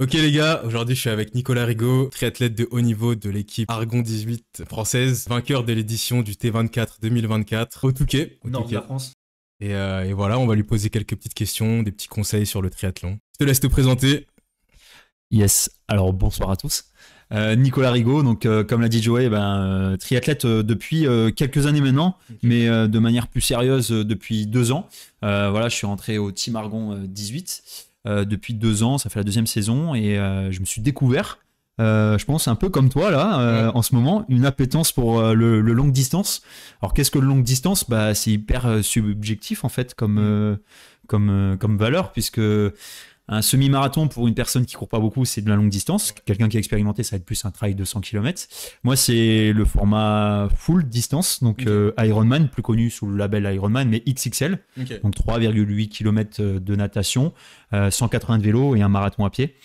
Ok les gars, aujourd'hui je suis avec Nicolas Rigaud, triathlète de haut niveau de l'équipe Argon 18 française, vainqueur de l'édition du T24 2024 au Touquet. Nord de la France. Et voilà, on va lui poser quelques petites questions, des petits conseils sur le triathlon. Je te laisse te présenter. Yes, alors bonsoir à tous. Nicolas Rigaud, donc comme l'a dit Joey, triathlète depuis quelques années maintenant, mais de manière plus sérieuse depuis 2 ans. Voilà, je suis rentré au Team Argon 18 depuis 2 ans, ça fait la deuxième saison, et je me suis découvert, je pense un peu comme toi là, en ce moment, une appétence pour le longue distance. Alors qu'est-ce que le longue distance? C'est hyper subjectif en fait comme valeur, puisque un semi-marathon pour une personne qui court pas beaucoup, c'est de la longue distance. Quelqu'un qui a expérimenté, ça va être plus un trail de 100 km. Moi, c'est le format full distance, donc Ironman, plus connu sous le label Ironman, mais XXL. Donc 3,8 km de natation, 180 de vélo et un marathon à pied.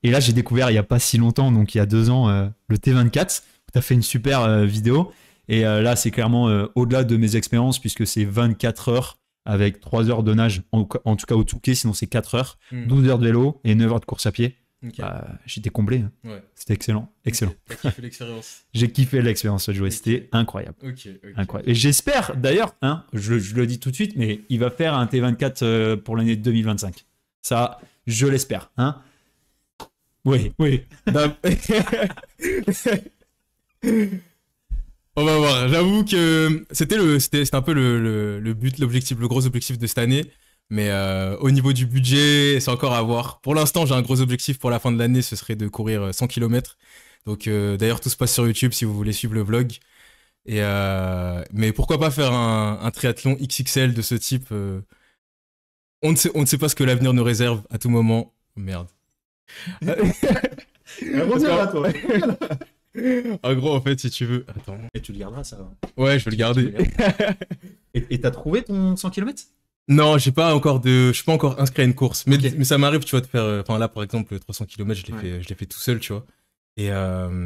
Et là, j'ai découvert il n'y a pas si longtemps, donc il y a 2 ans, le T24. Tu as fait une super vidéo. Et là, c'est clairement au-delà de mes expériences, puisque c'est 24 heures avec 3 heures de nage, en tout cas au Touquet, sinon c'est 4 heures, 12 heures de vélo et 9 heures de course à pied. J'étais comblé. Hein. Ouais. C'était excellent. Excellent. T'as kiffé l'expérience? J'ai kiffé l'expérience, Joey. C'était incroyable. Incroyable. Et j'espère, d'ailleurs, je le dis tout de suite, mais il va faire un T24 pour l'année 2025. Ça, je l'espère. Hein. Oui. On va voir. J'avoue que c'était un peu le but, l'objectif, le gros objectif de cette année. Mais au niveau du budget, c'est encore à voir. Pour l'instant, j'ai un gros objectif pour la fin de l'année, ce serait de courir 100 km. Donc d'ailleurs, tout se passe sur YouTube si vous voulez suivre le vlog. Mais pourquoi pas faire un triathlon XXL de ce type on ne sait pas ce que l'avenir nous réserve à tout moment. Merde. Reviens toi. En gros, en fait, si tu veux... Attends. Et tu le garderas, ça. Ouais, je vais le garder. Et t'as trouvé ton 100 km? Non, je suis pas encore inscrit à une course. Mais ça m'arrive, tu vois, de faire... Enfin, là, par exemple, le 300 km, je l'ai fait tout seul, tu vois. Et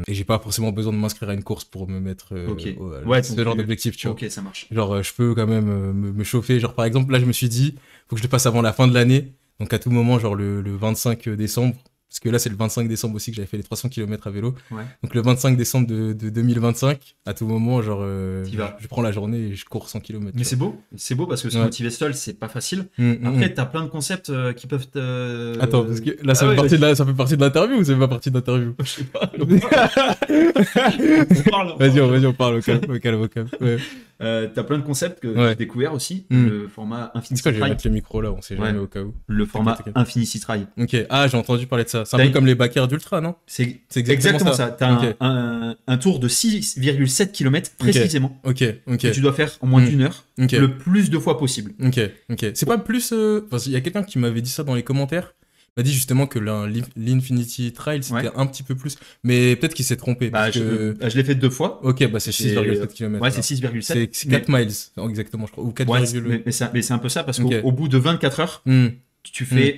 j'ai pas forcément besoin de m'inscrire à une course pour me mettre ce genre d'objectif, tu vois. Ok, ça marche. Genre, je peux quand même me chauffer. Genre, par exemple, là, je me suis dit, faut que je le fasse avant la fin de l'année. Donc, à tout moment, genre le 25 décembre... Parce que là, c'est le 25 décembre aussi que j'avais fait les 300 km à vélo. Ouais. Donc le 25 décembre de 2025, à tout moment, genre, je prends la journée et je cours 100 km. Mais c'est beau parce que se motiver seul, c'est pas facile. Après, t'as plein de concepts qui peuvent te... Attends, parce que là, ça fait partie de l'interview ou ça fait pas partie de l'interview? Je sais pas. Vas-y, on parle au calme. Ouais. T'as plein de concepts que j'ai découvert aussi. Le format Infinity Try. Je vais mettre le micro là, on sait jamais au cas où. Le format Infinity Try. Ok, j'ai entendu parler de ça. C'est un peu comme les backers d'ultra, non? C'est exactement ça. T'as un tour de 6,7 km précisément. Ok. Que tu dois faire en moins d'une heure. Le plus de fois possible. Ok. C'est pas plus... il y a quelqu'un qui m'avait dit ça dans les commentaires. Il m'a dit justement que l'Infinity Trail c'était un petit peu plus, mais peut-être qu'il s'est trompé. Je l'ai fait 2 fois. Ok, c'est 6,7 km. Ouais, c'est 6,7. C'est 4 miles exactement, je crois. Ou 4, mais c'est un peu ça parce qu'au bout de 24 heures, tu fais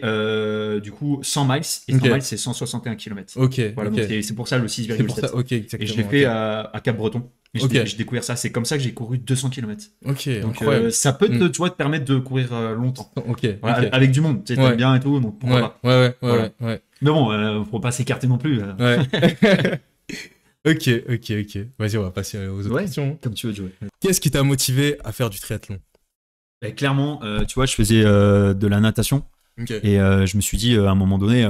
du coup 100 miles et 100 miles c'est 161 km. Voilà, donc c'est pour ça le 6,7. Ok, exactement. Et je l'ai fait à Cap-Breton. J'ai découvert ça, c'est comme ça que j'ai couru 200 km. Ok, donc ça peut te permettre de courir longtemps. Voilà, avec du monde, tu sais, t'aimes bien et tout, donc pourquoi pas. Ouais. Mais bon, faut pas s'écarter non plus. Ouais. Ok. Vas-y, on va passer aux autres questions. Comme tu veux, Joey. Qu'est-ce qui t'a motivé à faire du triathlon? Clairement, tu vois, je faisais de la natation. Et je me suis dit, à un moment donné,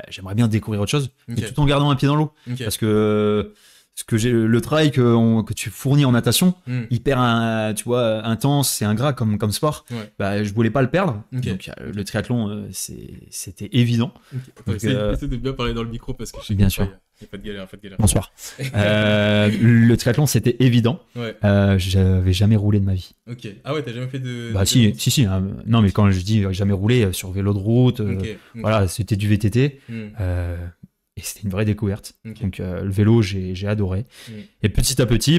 j'aimerais bien découvrir autre chose, mais tout en gardant un pied dans l'eau. Parce que le travail que tu fournis en natation, hyper intense, c'est ingrat comme sport, je voulais pas le perdre. Donc le triathlon, c'était évident. Essaye de bien parler dans le micro parce que je sais bien sûr. Il n'y a pas de galère, Bonsoir. Le triathlon, c'était évident. J'avais jamais roulé de ma vie. Ok. Ah ouais, t'as jamais fait de... Si. Non, mais quand je dis jamais roulé sur vélo de route, voilà, c'était du VTT. Et c'était une vraie découverte. Donc le vélo, j'ai adoré. Et petit à petit,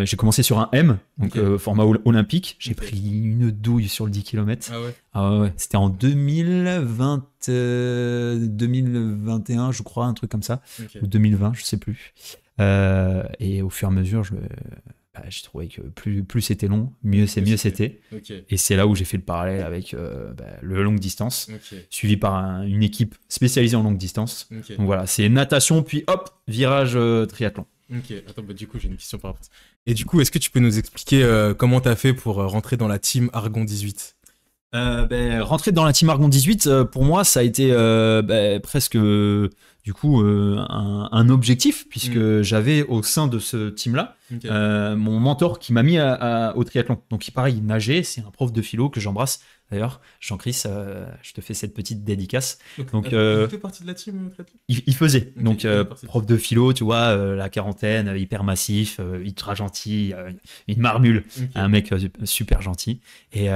j'ai commencé sur un M, donc format olympique. J'ai pris une douille sur le 10 km. Ah ouais. C'était en 2021, je crois, un truc comme ça. Ou 2020, je sais plus. Et au fur et à mesure, j'ai trouvé que plus c'était long, mieux c'était. Ok. Et c'est là où j'ai fait le parallèle avec le longue distance, Ok. suivi par une équipe spécialisée en longue distance. Ok. Donc voilà, c'est natation, puis hop, virage triathlon. Ok. Attends, bah, du coup, j'ai une question par rapport à ça. Et du coup, est-ce que tu peux nous expliquer comment t'as fait pour rentrer dans la team Argon 18? Rentrer dans la team Argon 18, pour moi, ça a été presque du coup un objectif, puisque j'avais au sein de ce team-là Ok. mon mentor qui m'a mis au triathlon. Donc, pareil, il nageait, c'est un prof de philo que j'embrasse. D'ailleurs, Jean-Chris, je te fais cette petite dédicace. Donc, il fait partie de la team triathlon? il faisait. Ok, Donc, il fait partie. prof de philo, tu vois, la quarantaine, hyper massif, ultra gentil, une marmule, Ok. un mec super gentil. Et il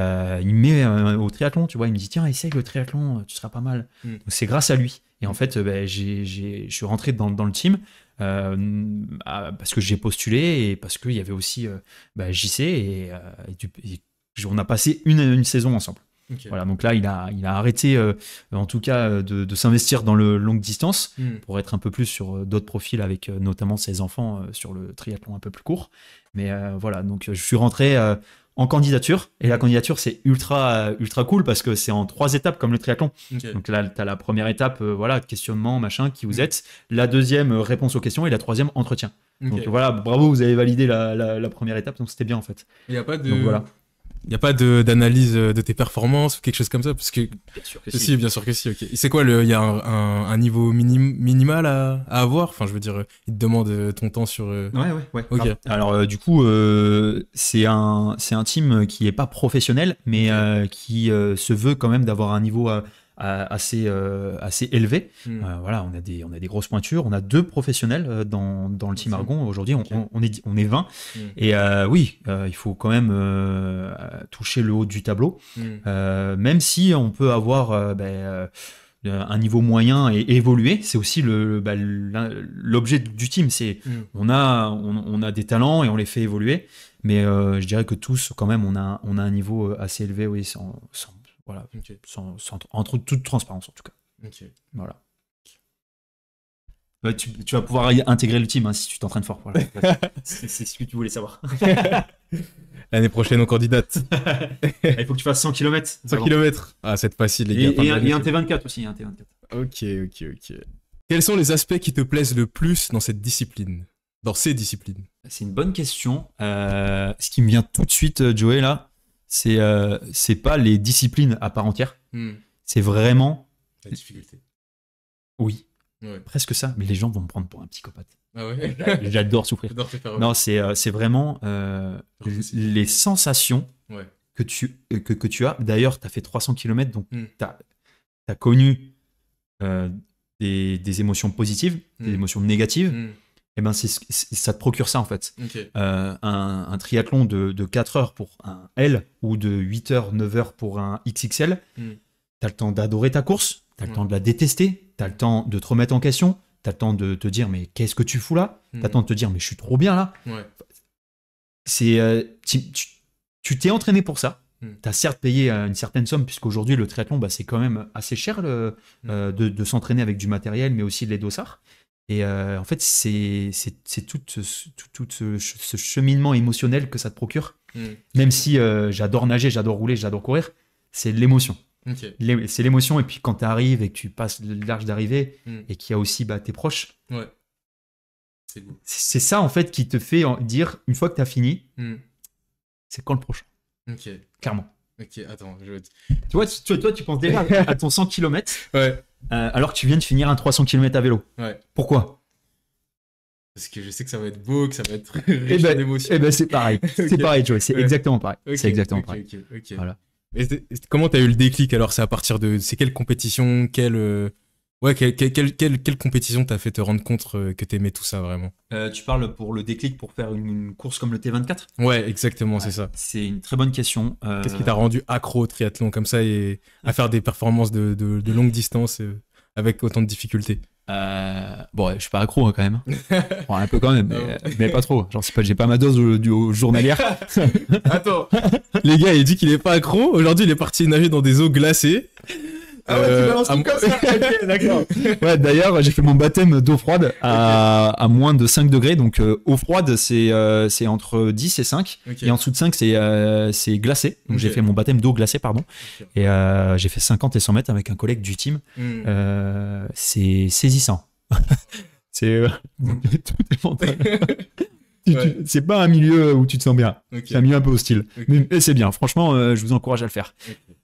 me met au triathlon, tu vois. Il me dit, tiens, essaye le triathlon, tu seras pas mal. Mm. Donc, c'est grâce à lui. Et en fait, je suis rentré dans le team parce que j'ai postulé et parce qu'il y avait aussi JC et on a passé une saison ensemble. Ok. Voilà, donc là, il a arrêté, en tout cas, de s'investir dans le longue distance Mm. pour être un peu plus sur d'autres profils avec notamment ses enfants sur le triathlon un peu plus court. Mais voilà, donc je suis rentré en candidature et la candidature, c'est ultra cool parce que c'est en 3 étapes comme le triathlon. Ok. Donc là, tu as la première étape, voilà, questionnement, machin, qui vous êtes. La deuxième, réponse aux questions et la troisième, entretien. Ok. Donc voilà, bravo, vous avez validé la première étape, donc c'était bien en fait. Il n'y a pas de. Donc voilà. Il n'y a pas d'analyse de tes performances ou quelque chose comme ça? Parce que. Bien sûr que Si, bien sûr que si, ok. C'est quoi, il y a un niveau minimal à avoir? Enfin, je veux dire, il te demande ton temps sur. Ouais. Ok. Grave. Alors du coup, c'est un team qui est pas professionnel, mais qui se veut quand même d'avoir un niveau assez élevé. Mm. Voilà, on a des grosses pointures. On a 2 professionnels dans le team Argon. Aujourd'hui, Ok. on est 20. Mm. Et oui, il faut quand même toucher le haut du tableau. Mm. Même si on peut avoir un niveau moyen et évoluer, c'est aussi l'objet du team. C'est Mm. on a des talents et on les fait évoluer, mais je dirais que tous quand même on a un niveau assez élevé, oui, voilà, Ok. en toute transparence en tout cas. Ok. Voilà. Ouais, tu vas pouvoir intégrer le team si tu t'entraînes fort. Voilà. C'est ce que tu voulais savoir. L'année prochaine, on candidate. Il faut que tu fasses 100 km. 100 km. Ah, c'est facile, les gars. Et un T24 aussi. Un T24. Ok. Quels sont les aspects qui te plaisent le plus dans cette discipline? Dans ces disciplines? C'est une bonne question. Ce qui me vient tout de suite, Joey, là, c'est pas les disciplines à part entière. C'est vraiment. La difficulté. Oui, Ouais. presque ça. Mais les gens vont me prendre pour un psychopathe. Ah ouais? J'adore souffrir. J'adore te faire. Non, c'est vraiment les sensations Ouais. que tu as. D'ailleurs, tu as fait 300 km, donc Mm. tu as connu des émotions positives, des émotions négatives. Mm. Et ben ça te procure ça en fait. Ok. Un triathlon de 4 heures pour un L ou de 8 heures, 9 heures pour un XXL, Mm. tu as le temps d'adorer ta course, tu as le Ouais. temps de la détester, tu as le temps de te remettre en question, tu as le temps de te dire mais qu'est-ce que tu fous là, tu as le temps de te dire mais je suis trop bien là. Ouais. Tu t'es entraîné pour ça. Mm. Tu as certes payé une certaine somme, puisqu'aujourd'hui, le triathlon, c'est quand même assez cher de s'entraîner avec du matériel, mais aussi de les dossards. Et en fait, c'est tout ce cheminement émotionnel que ça te procure. Mm. Même si j'adore nager, j'adore rouler, j'adore courir, c'est l'émotion. Ok. C'est l'émotion. Et puis quand tu arrives et que tu passes l'arche d'arrivée Mm. et qu'il y a aussi tes proches, Ouais. C'est beau. c'est ça en fait qui te fait dire, une fois que tu as fini, Mm. c'est quand le prochain. Ok. Clairement. Ok, attends, je vais te. Tu vois, toi, tu penses déjà à ton 100 km Ouais. alors que tu viens de finir un 300 km à vélo. Ouais. Pourquoi? Parce que je sais que ça va être beau, que ça va être riche en émotions. Eh ben c'est pareil. C'est Ok. pareil, Joey. C'est Ouais. exactement pareil. Ok, C'est exactement ok, pareil. ok. Voilà. Et comment t'as eu le déclic alors? C'est à partir de. C'est quelle compétition? Quelle compétition t'a fait te rendre compte que t'aimais tout ça vraiment? Tu parles pour le déclic pour faire une course comme le T24? Ouais, exactement, c'est ça. C'est une très bonne question. Qu'est-ce qui t'a rendu accro au triathlon comme ça et à faire des performances de longue distance avec autant de difficultés? Bon, je suis pas accro quand même. Bon, un peu quand même, mais pas trop. Genre, j'ai pas ma dose au journalière. Attends, les gars, il dit qu'il est pas accro. Aujourd'hui, il est parti nager dans des eaux glacées. Ah ouais, tu balances tout comme ça. Ok, d'accord. Ouais, d'ailleurs, j'ai fait mon baptême d'eau froide à moins de 5 degrés. Donc, eau froide, c'est entre 10 et 5. Okay. Et en dessous de 5, c'est glacé. Donc, j'ai fait mon baptême d'eau glacée, pardon. Okay. Et j'ai fait 50 et 100 mètres avec un collègue du team. C'est saisissant. C'est tout est mental. Ouais. C'est pas un milieu où tu te sens bien. Okay. C'est un milieu un peu hostile. Okay. Mais c'est bien. Franchement, je vous encourage à le faire.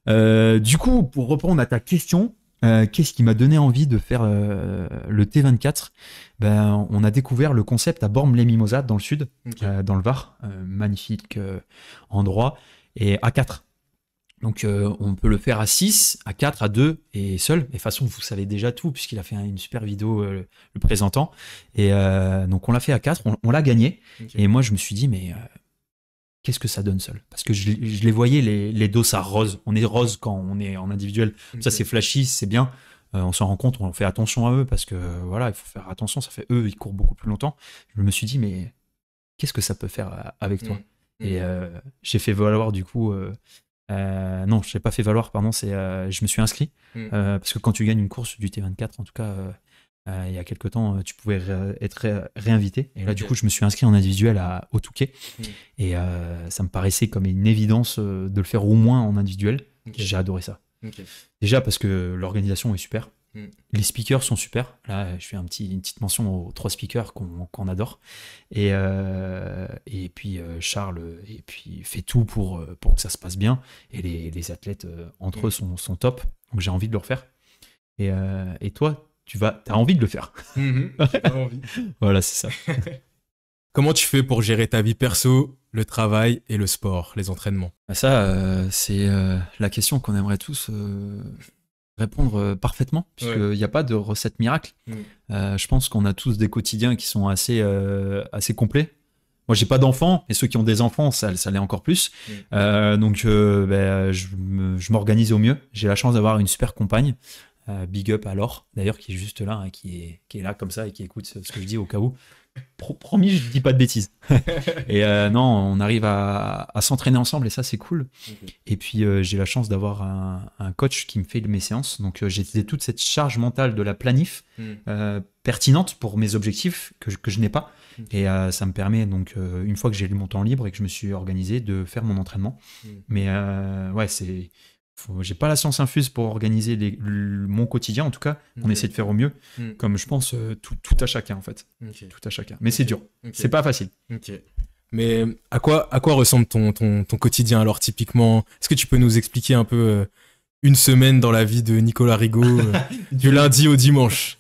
Okay. Du coup, pour répondre à ta question, qu'est-ce qui m'a donné envie de faire le T24 ? On a découvert le concept à Bormes-les-Mimosas, dans le sud, dans le Var. Magnifique endroit. Et à 4. Donc, on peut le faire à 6, à 4, à 2 et seul. Et de toute façon, vous savez déjà tout, puisqu'il a fait une super vidéo le présentant. Et donc, on l'a fait à 4, on l'a gagné. Okay. Et moi, je me suis dit, mais qu'est-ce que ça donne seul ? Parce que je les voyais, les dos à rose. On est rose quand on est en individuel. Okay. Ça, c'est flashy, c'est bien. On s'en rend compte, on fait attention à eux, parce que voilà, il faut faire attention. Ça fait eux, ils courent beaucoup plus longtemps. Je me suis dit, mais qu'est-ce que ça peut faire avec toi ? Et j'ai fait valoir, du coup... non, je ne l'ai pas fait valoir, pardon, je me suis inscrit parce que quand tu gagnes une course du T24, en tout cas, il y a quelques temps, tu pouvais être réinvité. Et là, du coup, je me suis inscrit en individuel au Touquet et ça me paraissait comme une évidence de le faire au moins en individuel. J'ai adoré ça. Déjà parce que l'organisation est super. Les speakers sont super. Là, je fais une petite mention aux 3 speakers qu'on adore. Et puis Charles fait tout pour que ça se passe bien. Et les athlètes entre eux sont top. Donc j'ai envie de le refaire. Et toi, t'as envie de le faire. J'ai pas envie. Voilà, c'est ça. Comment tu fais pour gérer ta vie perso, le travail et le sport, les entraînements ? Ça, c'est la question qu'on aimerait tous... répondre parfaitement, puisqu'il n'y a pas de recette miracle. Je pense qu'on a tous des quotidiens qui sont assez complets. Moi, j'ai pas d'enfants, et ceux qui ont des enfants, ça l'est encore plus. Donc, je m'organise au mieux. J'ai la chance d'avoir une super compagne. Big up à Laure, d'ailleurs, qui est juste là, hein, qui est là comme ça et qui écoute ce que je dis au cas où. Promis, je dis pas de bêtises. Et non, on arrive à s'entraîner ensemble et ça, c'est cool. Et puis, j'ai la chance d'avoir un coach qui me fait mes séances. Donc, j'ai toute cette charge mentale de la planif pertinente pour mes objectifs que je n'ai pas. Et ça me permet, donc, une fois que j'ai eu mon temps libre et que je me suis organisé, de faire mon entraînement. Mais ouais, j'ai pas la science infuse pour organiser mon quotidien, en tout cas. On essaie de faire au mieux, comme je pense tout à chacun, en fait. Tout à chacun. Mais c'est dur. C'est pas facile. Mais à quoi ressemble ton quotidien alors, typiquement ? Est-ce que tu peux nous expliquer un peu une semaine dans la vie de Nicolas Rigaud, du lundi au dimanche ?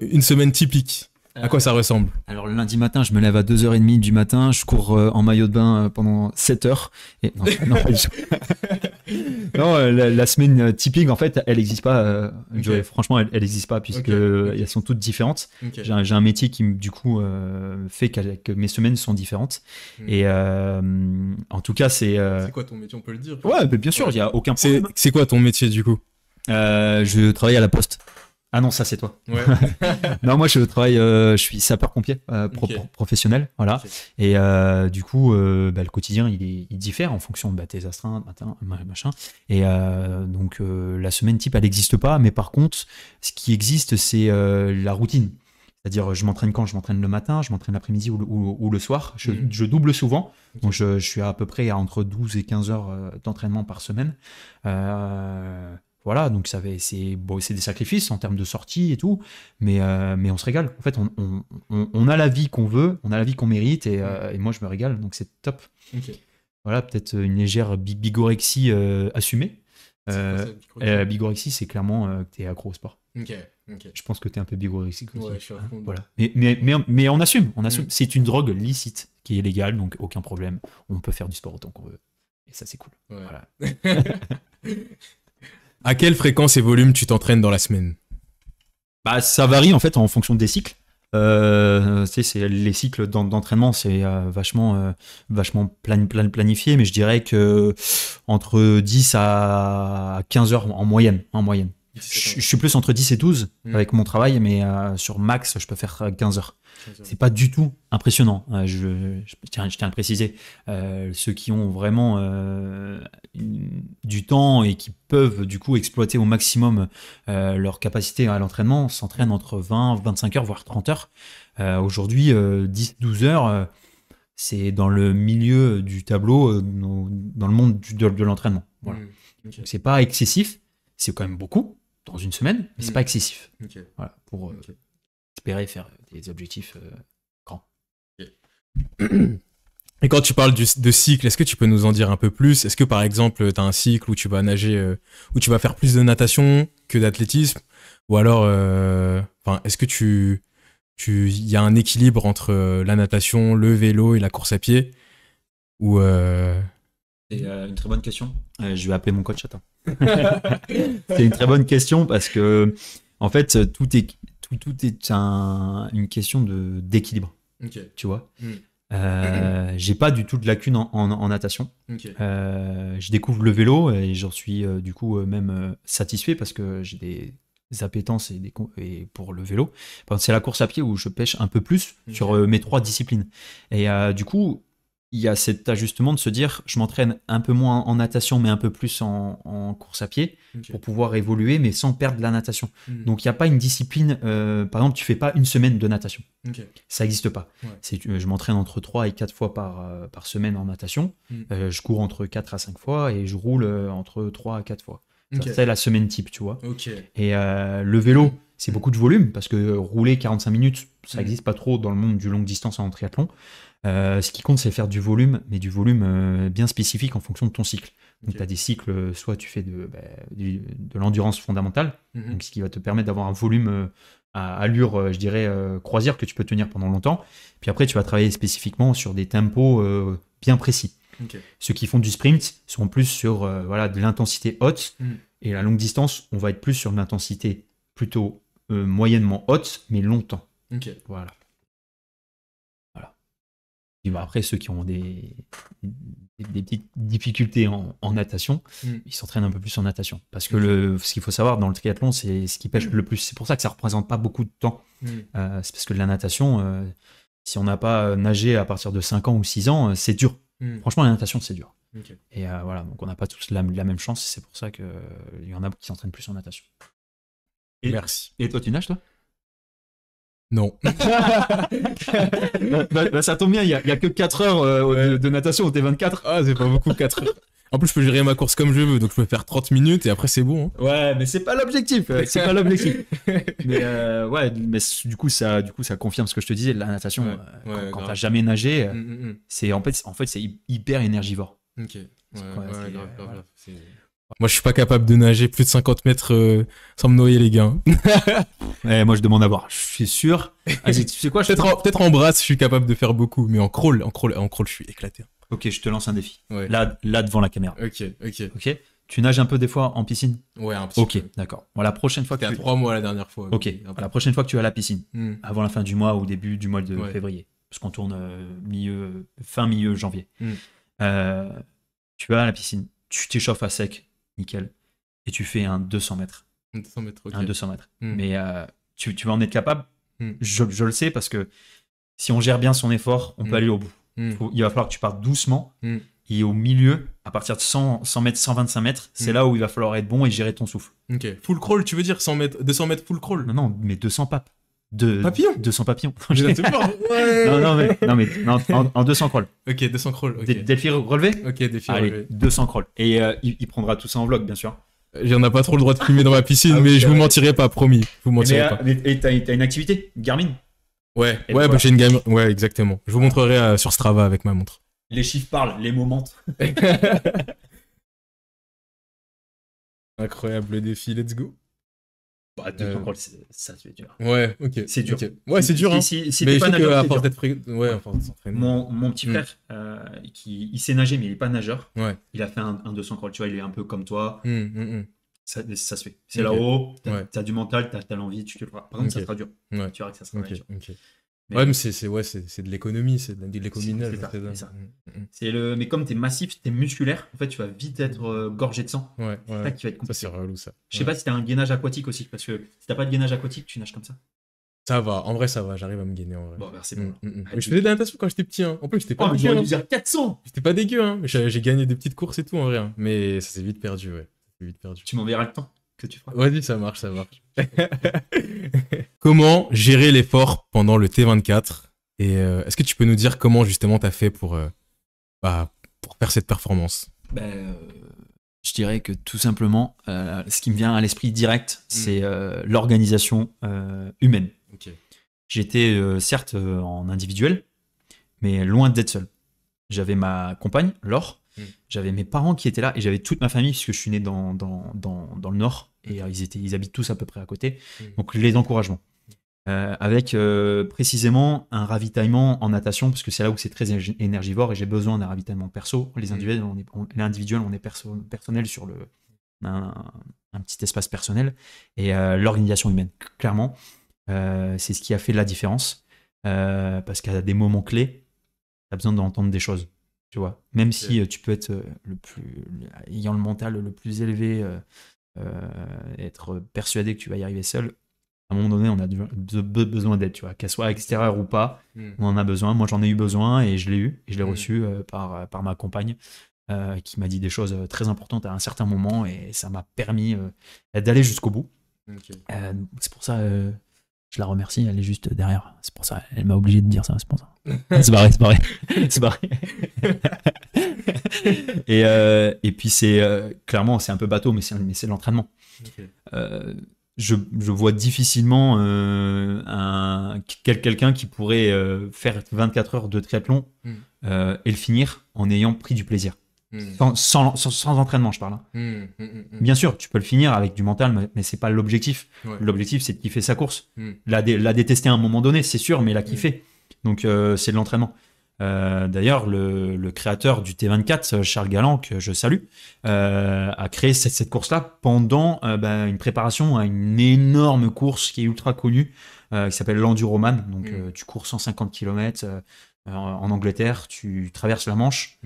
Une semaine typique ? À quoi ça ressemble ? Alors, le lundi matin, je me lève à 2h30 du matin, je cours en maillot de bain pendant 7 heures. Et non, la semaine typique, en fait, elle n'existe pas. Franchement, elle n'existe pas, puisqu'elles sont toutes différentes. J'ai un métier qui, du coup, fait que mes semaines sont différentes. Et en tout cas, c'est... C'est quoi ton métier ? On peut le dire ? Ouais, bien sûr, il n'y a aucun problème. C'est quoi ton métier, du coup ? Je travaille à la Poste. Ah non, ça c'est toi. Ouais. Non, moi je travaille, je suis sapeur-pompier professionnel, voilà. Okay. Et du coup, le quotidien il diffère en fonction de tes astreintes, machin. Et donc la semaine type elle n'existe pas, mais par contre, ce qui existe c'est la routine. C'est-à-dire, je m'entraîne quand ? Je m'entraîne le matin, je m'entraîne l'après-midi ou le soir. Je double souvent. Okay. Donc, je suis à peu près à entre 12 et 15 heures d'entraînement par semaine. Voilà, donc c'est des sacrifices en termes de sortie et tout, mais on se régale. En fait, on a la vie qu'on veut, on a la vie qu'on mérite, et moi je me régale, donc c'est top. Okay. Voilà, peut-être une légère bigorexie assumée. Bigorexie, c'est clairement que t'es accro au sport. Okay. Je pense que t'es un peu bigorexique aussi. Ouais, je suis à fond. Voilà. Mais on assume. C'est une drogue licite qui est légale, donc aucun problème. On peut faire du sport autant qu'on veut. Et ça, c'est cool. Ouais. Voilà. À quelle fréquence et volume tu t'entraînes dans la semaine ? Ça varie en fait en fonction des cycles. Les cycles d'entraînement, c'est vachement planifié, mais je dirais que entre 10 à 15 heures en moyenne. Je suis plus entre 10 et 12 avec mon travail, mais sur max, je peux faire 15 heures. C'est pas du tout impressionnant. Je tiens à le préciser. Ceux qui ont vraiment du temps et qui peuvent du coup exploiter au maximum leur capacité à l'entraînement s'entraînent entre 20, 25 heures, voire 30 heures. Aujourd'hui, 10, 12 heures, c'est dans le milieu du tableau, dans le monde de l'entraînement. Voilà. Okay. Donc, c'est pas excessif, c'est quand même beaucoup dans une semaine, mais c'est pas excessif. Voilà, pour espérer faire des objectifs grands. Et quand tu parles de cycle, est-ce que tu peux nous en dire un peu plus? Est-ce que par exemple, tu as un cycle où tu vas nager, où tu vas faire plus de natation que d'athlétisme? Ou alors, est-ce que il y a un équilibre entre la natation, le vélo et la course à pied? Ou C'est une très bonne question. Je vais appeler mon coach, attends. C'est une très bonne question parce que, en fait, tout est une question d'équilibre. Tu vois. J'ai pas du tout de lacune en natation. Je découvre le vélo et j'en suis du coup même satisfait parce que j'ai des appétences et pour le vélo. C'est la course à pied où je pêche un peu plus sur mes 3 disciplines. Et du coup, il y a cet ajustement de se dire je m'entraîne un peu moins en natation mais un peu plus en course à pied pour pouvoir évoluer mais sans perdre la natation. Donc il n'y a pas une discipline, par exemple tu fais pas une semaine de natation. Ça n'existe pas. Je m'entraîne entre 3 et 4 fois par semaine en natation. Je cours entre 4 à 5 fois et je roule entre 3 à 4 fois. C'est la semaine type, tu vois. Et le vélo, c'est beaucoup de volume parce que rouler 45 minutes, ça n'existe pas trop dans le monde du longue distance en triathlon. Ce qui compte, c'est faire du volume, mais du volume bien spécifique en fonction de ton cycle. Donc, tu as des cycles, soit tu fais de l'endurance fondamentale, donc ce qui va te permettre d'avoir un volume à allure, je dirais, croisière que tu peux tenir pendant longtemps. Puis après, tu vas travailler spécifiquement sur des tempos bien précis. Ceux qui font du sprint sont plus sur de l'intensité haute, et la longue distance, on va être plus sur de l'intensité plutôt moyennement haute, mais longtemps. Voilà. Et après, ceux qui ont des petites difficultés en natation, ils s'entraînent un peu plus en natation. Parce que ce qu'il faut savoir dans le triathlon, c'est ce qui pêche le plus. C'est pour ça que ça ne représente pas beaucoup de temps. C'est parce que la natation, si on n'a pas nagé à partir de 5 ans ou 6 ans, c'est dur. Franchement, la natation, c'est dur. Et voilà, donc on n'a pas tous la même chance. C'est pour ça qu'il y en a qui s'entraînent plus en natation. Merci. Et toi, tu nages, toi? Non. Ça tombe bien, il n'y a que 4 heures de natation au T24. Ah, c'est pas beaucoup, 4 heures. En plus, je peux gérer ma course comme je veux, donc je peux faire 30 minutes et après, c'est bon. Hein. Ouais, mais c'est pas l'objectif. C'est pas l'objectif. Mais du coup, ça confirme ce que je te disais. La natation, quand t'as jamais nagé, c'est en fait, c'est hyper énergivore. Grave. Moi, je suis pas capable de nager plus de 50 mètres sans me noyer, les gars. Moi, je demande à voir. Je suis sûr. Tu sais quoi, peut-être en brasse, je suis capable de faire beaucoup, mais en crawl, je suis éclaté. Ok, je te lance un défi. Là, devant la caméra. Ok. Tu nages un peu des fois en piscine? Ouais, un petit peu. Ok, d'accord. Bon, la prochaine fois que C'était à 3 mois la dernière fois. Ok. La prochaine fois que tu es à la piscine, avant la fin du mois ou début du mois de février, parce qu'on tourne fin milieu janvier. Tu vas à la piscine, tu t'échauffes à sec, nickel, et tu fais un 200 mètres. 200 mètres, ok. Un 200 mètres. Mais tu vas en être capable. Je le sais parce que si on gère bien son effort, on peut aller au bout. Il va falloir que tu partes doucement. Et au milieu, à partir de 100 mètres, 125 mètres, c'est là où il va falloir être bon et gérer ton souffle. Ok. Full crawl, tu veux dire 200 mètres full crawl? Non, mais 200 papes. Papillons? 200 papillons. Ouais. Non, en 200 crawl. Ok, 200 crawl. Okay. Défi relevé? Ok, défi Allez, relevé. 200 crawl. Et il prendra tout ça en vlog, bien sûr. J'en ai pas trop le droit de filmer dans ma piscine, mais je vous mentirai pas, promis. Je vous mentirai pas. Et t'as une activité? Garmin? Ouais, j'ai une Garmin. Ouais, exactement. Je vous montrerai sur Strava avec ma montre. Les chiffres parlent, les mots mentent. Incroyable le défi, let's go. 200 crawl, ça c'est dur. Ouais, ok. C'est dur. Okay. Ouais, c'est dur. Hein. Si mais t'es pas nageur, à force d'être à force de s'entraîner. Mon petit frère, il sait nager, mais il est pas nageur. Ouais. Il a fait un 200 crawl. Tu vois, il est un peu comme toi. Ça se fait. C'est okay. Là-haut, t'as du mental, t'as l'envie, tu te le feras. Par contre, ça sera dur. Ouais. Tu verras que ça sera dur. Mais, Ouais, mais c'est de l'économie, c'est de l'économie. c'est ça. Mais comme tu es massif, tu es musculaire, en fait, tu vas vite être gorgé de sang. Ouais, C'est ça qui va être ça c'est compliqué. relou ça. Je sais pas si tu as un gainage aquatique aussi, parce que si t'as pas de gainage aquatique, tu nages comme ça. Ça va, en vrai ça va, j'arrive à me gainer en vrai. Bon, merci. Bon. Mais je faisais de la natation quand j'étais petit, hein. En plus j'étais pas Oh, mais dégueu. j'aurais Hein. dû dire 400. J'étais pas dégueu, hein. J'ai gagné des petites courses et tout en vrai. Hein. Mais ça s'est vite perdu, ouais. Ça s'est vite perdu. Tu m'enverras le temps que tu feras. Vas-y, ça marche. Comment gérer l'effort pendant le T24? Et est-ce que tu peux nous dire comment justement t'as fait pour faire cette performance? Je dirais que tout simplement, ce qui me vient à l'esprit direct, c'est l'organisation humaine. Okay. J'étais certes en individuel, mais loin d'être seul. J'avais ma compagne, Laure, j'avais mes parents qui étaient là, et j'avais toute ma famille, puisque je suis né dans le Nord, et ils habitent tous à peu près à côté. Donc les encouragements. Avec précisément un ravitaillement en natation, parce que c'est là où c'est très énergivore, et j'ai besoin d'un ravitaillement perso. Les individuels, on est personnel sur un petit espace personnel, et l'organisation humaine, clairement, c'est ce qui a fait la différence, parce qu'à des moments clés, tu as besoin d'entendre des choses, tu vois. Même si tu peux être ayant le mental le plus élevé, être persuadé que tu vas y arriver seul, à un moment donné, on a besoin d'aide, tu vois, qu'elle soit extérieure ou pas, on en a besoin. Moi, j'en ai eu besoin et je l'ai eu, et je l'ai reçu par ma compagne, qui m'a dit des choses très importantes à un certain moment, et ça m'a permis d'aller jusqu'au bout. Okay. C'est pour ça, je la remercie, elle est juste derrière. C'est pour ça, elle m'a obligé de dire ça, c'est pour ça. C'est barré. Et puis clairement, c'est un peu bateau, mais c'est l'entraînement. Okay. Je vois difficilement quelqu'un qui pourrait faire 24 heures de triathlon et le finir en ayant pris du plaisir. Sans entraînement, je parle. Bien sûr, tu peux le finir avec du mental, mais c'est pas l'objectif. Ouais. L'objectif, c'est de kiffer sa course. La détester à un moment donné, c'est sûr, mais la kiffer. Donc, c'est de l'entraînement. D'ailleurs, le créateur du T24, Charles Galland, que je salue, a créé cette course-là pendant une préparation à une énorme course qui est ultra connue, qui s'appelle l'Enduroman. Donc, tu cours 150 km en Angleterre, tu traverses la Manche.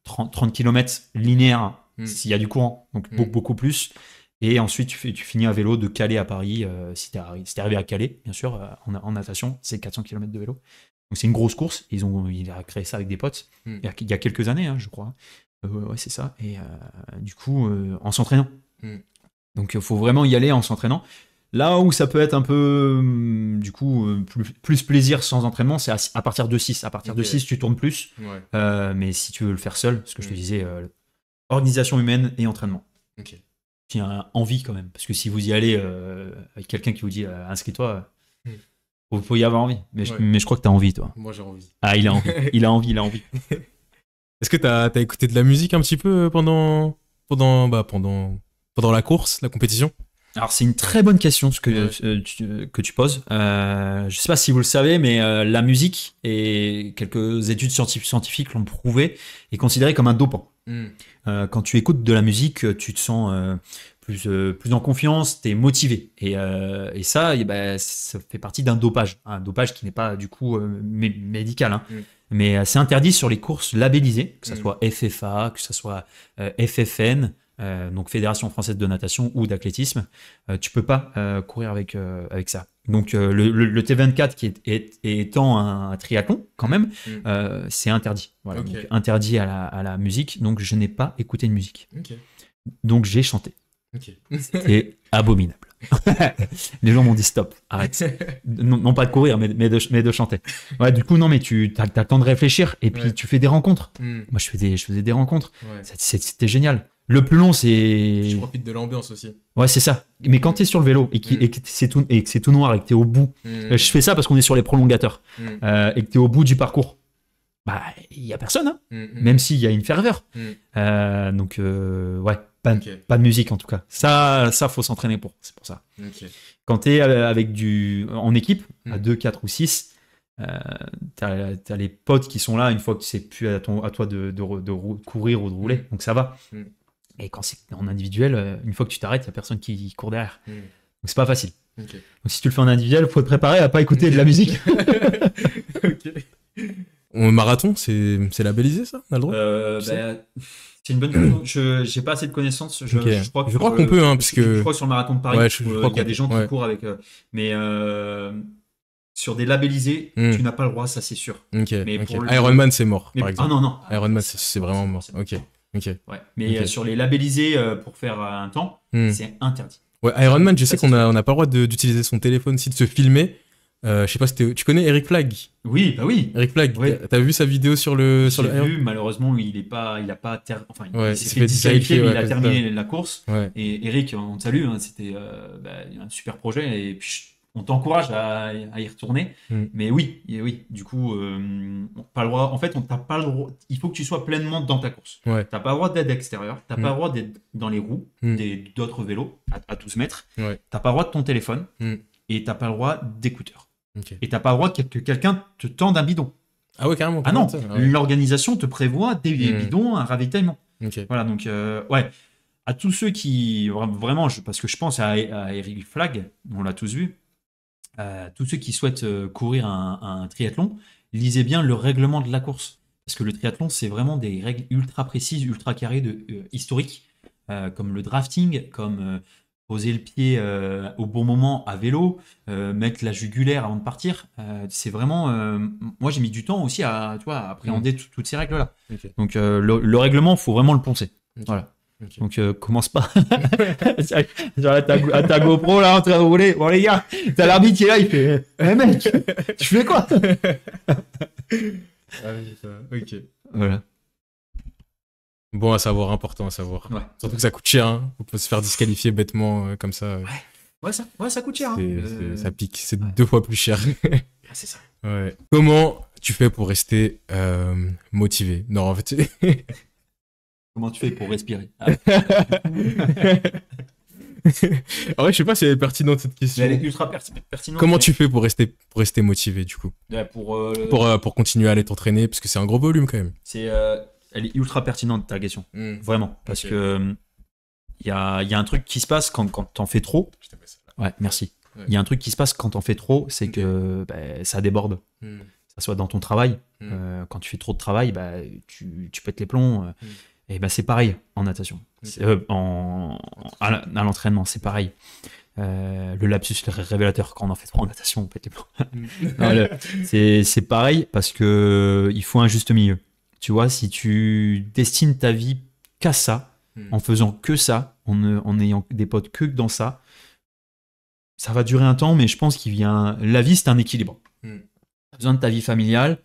30 km linéaire s'il y a du courant, donc beaucoup plus. Et ensuite, tu finis à vélo de Calais à Paris. Si t'es arrivé à Calais, bien sûr, en natation, c'est 400 km de vélo. Donc c'est une grosse course. Il a créé ça avec des potes il y a quelques années, je crois. Ouais, c'est ça. Et du coup, en s'entraînant. Donc il faut vraiment y aller en s'entraînant. Là où ça peut être un peu, du coup, plus plaisir sans entraînement, c'est à partir de 6. À partir de 6, tu tournes plus. Ouais. Mais si tu veux le faire seul, ce que je te disais, organisation humaine et entraînement. Okay. Puis envie quand même. Parce que si vous y allez avec quelqu'un qui vous dit inscris-toi, vous pouvez y avoir envie. Mais je crois que tu as envie, toi. Moi, j'ai envie. Ah, il a envie. il a envie. Est-ce que tu as écouté de la musique un petit peu pendant la course, la compétition? Alors, c'est une très bonne question que tu poses. Je ne sais pas si vous le savez, mais la musique, et quelques études scientifiques l'ont prouvé, est considérée comme un dopant. Quand tu écoutes de la musique, tu te sens plus en confiance, tu es motivé. Et ça, ça fait partie d'un dopage. Un dopage qui n'est pas du coup médical. Mais c'est interdit sur les courses labellisées, que ce soit FFA, que ce soit FFN, donc Fédération Française de Natation ou d'Athlétisme. Tu peux pas courir avec ça. Donc le T24 qui étant un triathlon quand même, c'est interdit. Voilà, okay. Donc, interdit à la musique. Donc je n'ai pas écouté de musique. Okay. Donc j'ai chanté. Okay. C'était abominable. Les gens m'ont dit stop, arrête. Non pas de courir, mais de chanter. Ouais, du coup, non, mais tu as le temps de réfléchir et puis tu fais des rencontres. Moi, je faisais des rencontres. Ouais. C'était génial. Le plus long, c'est. Tu profites de l'ambiance aussi. Ouais, c'est ça. Mais quand tu es sur le vélo et que c'est tout noir et que tu es au bout, je fais ça parce qu'on est sur les prolongateurs et que tu es au bout du parcours, bah, il n'y a personne, hein, même s'il y a une ferveur. Donc, ouais. Pas de musique en tout cas. Ça faut s'entraîner pour. C'est pour ça. Okay. Quand tu es en équipe, à 2, 4 ou 6, t'as les potes qui sont là une fois que c'est plus à toi de courir ou de rouler. Donc ça va. Et quand c'est en individuel, une fois que tu t'arrêtes, il n'y a personne qui court derrière. Donc c'est pas facile. Ok. Donc si tu le fais en individuel, faut te préparer à pas écouter de la musique. Ok. Marathon, c'est labellisé ça? On a le droit? C'est une bonne question. Je n'ai pas assez de connaissances. Ok. Je crois Je crois qu'on peut, hein, parce que je crois que sur le marathon de Paris, ouais, je crois il y a qu'on des gens peut. qui courent avec. Mais sur des labellisés, tu n'as pas le droit, ça c'est sûr. Ok. Mais Ok. pour le- Ironman, c'est mort, Mais- par exemple. non. Ironman, c'est vraiment mort. Ok. Ok. Ouais. Mais Ok. sur les labellisés pour faire un temps, c'est interdit. Ouais, Ironman, je sais Ça, qu'on c'est a pas le droit d'utiliser son téléphone, si de se filmer. Je sais pas si tu connais Eric Flag? Oui, bah oui. Eric Flag, Ouais. t'as vu sa vidéo sur le J'ai Iron? vu, malheureusement, il Ouais, s'est fait disqualifier, disqualifier, mais ouais, il a comme terminé la course. Ouais. Et Eric, on te salue, hein, c'était un super projet. Et puis, on t'encourage à y retourner. Mais oui, du coup, pas le droit. En fait, on t'a pas le droit. Il faut que tu sois pleinement dans ta course. Ouais. T'as pas le droit d'être extérieur. T'as pas le droit d'être dans les roues d'autres vélos à 12 mètres. Ouais. T'as pas le droit de ton téléphone. Et t'as pas le droit d'écouteurs. Ok. Et t'as pas le droit que quelqu'un te tende un bidon. Ah ouais, carrément. Ah non, ça, ouais. l'organisation te prévoit des bidons, un ravitaillement. Ok. Voilà, donc, ouais. À tous ceux qui, vraiment, parce que je pense à Eric Flag, on l'a tous vu, tous ceux qui souhaitent courir un triathlon, lisez bien le règlement de la course. Parce que le triathlon, c'est vraiment des règles ultra précises, ultra carrées, historiques, comme le drafting, comme poser le pied au bon moment à vélo, mettre la jugulaire avant de partir. C'est vraiment... moi, j'ai mis du temps aussi à appréhender toutes ces règles-là. Ok. Donc, le règlement, il faut vraiment le poncer. Ok. Voilà. Ok. Donc, commence pas. Genre, à ta GoPro, là, en train de rouler. Bon, les gars, t'as l'arbitre qui est là, il fait mec, tu fais quoi? Ah oui, ça va. Ok. Voilà. Bon à savoir, important à savoir. Ouais. Surtout que ça coûte cher, hein. On peut se faire disqualifier bêtement comme ça. Ouais, ça coûte cher. Ça pique, c'est 2 fois plus cher. Ah, c'est ça. Ouais. Comment tu fais pour rester motivé? Non, en fait. Comment tu fais pour respirer? En vrai, je sais pas si elle est pertinente cette question. Mais elle est ultra pertinente. Comment tu fais pour rester motivé du coup? Pour, Pour continuer à aller t'entraîner, parce que c'est un gros volume quand même. elle est ultra pertinente ta question. Vraiment. Parce Ok. que il y a un truc qui se passe quand t'en fais trop. Je te mets ça Ouais, merci. Ouais. Il y a un truc qui se passe quand t'en fais trop, c'est que ça déborde. là. Ça soit dans ton travail. Quand tu fais trop de travail, tu pètes les plombs. Et c'est pareil en natation. À l'entraînement, c'est pareil. Le lapsus révélateur, quand on en fait trop en natation, on pète les plombs. Non, c'est pareil parce que il faut un juste milieu. Tu vois, si tu destines ta vie qu'à ça, en faisant que ça, en ayant des potes que dans ça, ça va durer un temps, mais je pense la vie, c'est un équilibre. Tu as besoin de ta vie familiale,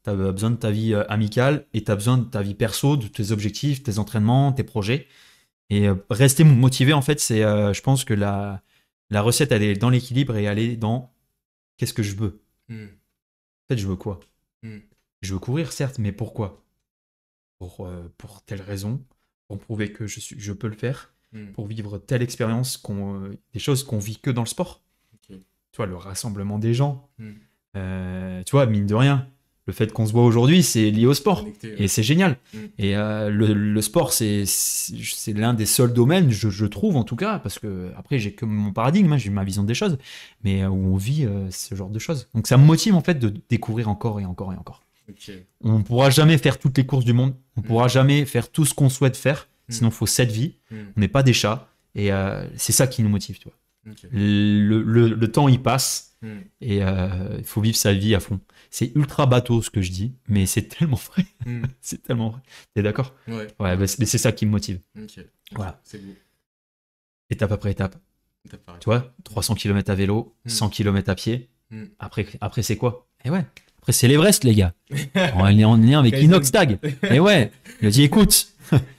tu as besoin de ta vie amicale, et tu as besoin de ta vie perso, de tes objectifs, tes entraînements, tes projets. Et rester motivé, en fait, c'est, je pense que la recette, elle est dans l'équilibre et elle est dans qu'est-ce que je veux. En fait, je veux quoi? Je veux courir, certes, mais pourquoi? Pour telle raison, pour prouver que je peux le faire, pour vivre telle expérience, des choses qu'on vit que dans le sport. Ok. Tu vois, le rassemblement des gens. Tu vois, mine de rien, le fait qu'on se voit aujourd'hui, c'est lié au sport. Connecté, Et c'est génial. Mm. Et le sport, c'est l'un des seuls domaines, je trouve en tout cas, parce que après, j'ai que mon paradigme, hein, j'ai ma vision des choses, mais où on vit ce genre de choses. Donc ça me motive en fait de découvrir encore et encore et encore. Ok. On ne pourra jamais faire toutes les courses du monde, on ne pourra jamais faire tout ce qu'on souhaite faire, sinon il faut 7 vies, on n'est pas des chats, et c'est ça qui nous motive, tu vois. Ok. Le temps il passe, et il faut vivre sa vie à fond. C'est ultra bateau ce que je dis, mais c'est tellement vrai. C'est tellement vrai. T'es d'accord? Ouais. Ouais, mais c'est ça qui me motive. Ok. Voilà. C'est beau. Étape après étape. T'as parlé. Tu vois, 300 km à vélo, 100 km à pied. Après c'est quoi? Et ouais. Après, c'est l'Everest, les gars. On est en lien avec Inox Tag. Et ouais, il a dit, écoute,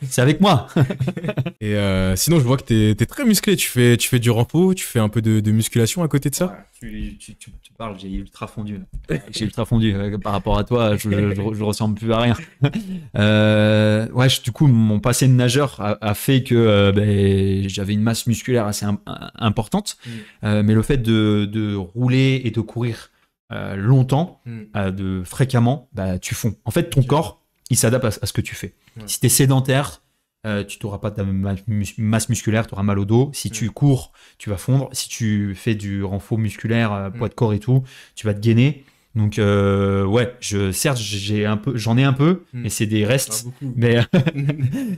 c'est avec moi. Et sinon, je vois que t'es très musclé. Tu fais du rampo, tu fais un peu de musculation à côté de ça. Ouais, tu parles, j'ai ultra fondu. J'ai ultra fondu. Par rapport à toi, je ressemble plus à rien. Ouais, du coup, mon passé de nageur a fait que j'avais une masse musculaire assez importante. Mais le fait de rouler et de courir longtemps, fréquemment, tu fonds. En fait, ton corps, il s'adapte à ce que tu fais. Si tu es sédentaire, tu n'auras pas de masse musculaire, tu auras mal au dos. Si tu cours, tu vas fondre. Si tu fais du renfort musculaire, poids de corps et tout, tu vas te gainer. Donc ouais, certes j'en ai un peu, mais c'est des restes. Mais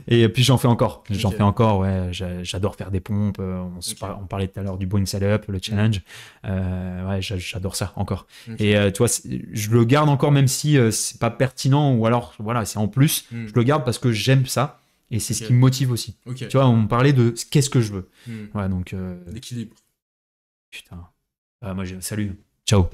et puis j'en fais encore. Ouais. J'adore faire des pompes. On parlait tout à l'heure du Boeing Up, le challenge. Ouais, j'adore ça encore. Et tu vois, je le garde encore même si c'est pas pertinent ou alors voilà, c'est en plus. Je le garde parce que j'aime ça et c'est ce qui me motive aussi. Tu vois, on parlait de qu'est-ce que je veux. Ouais, donc l'équilibre. Putain. Moi, salut. Ciao.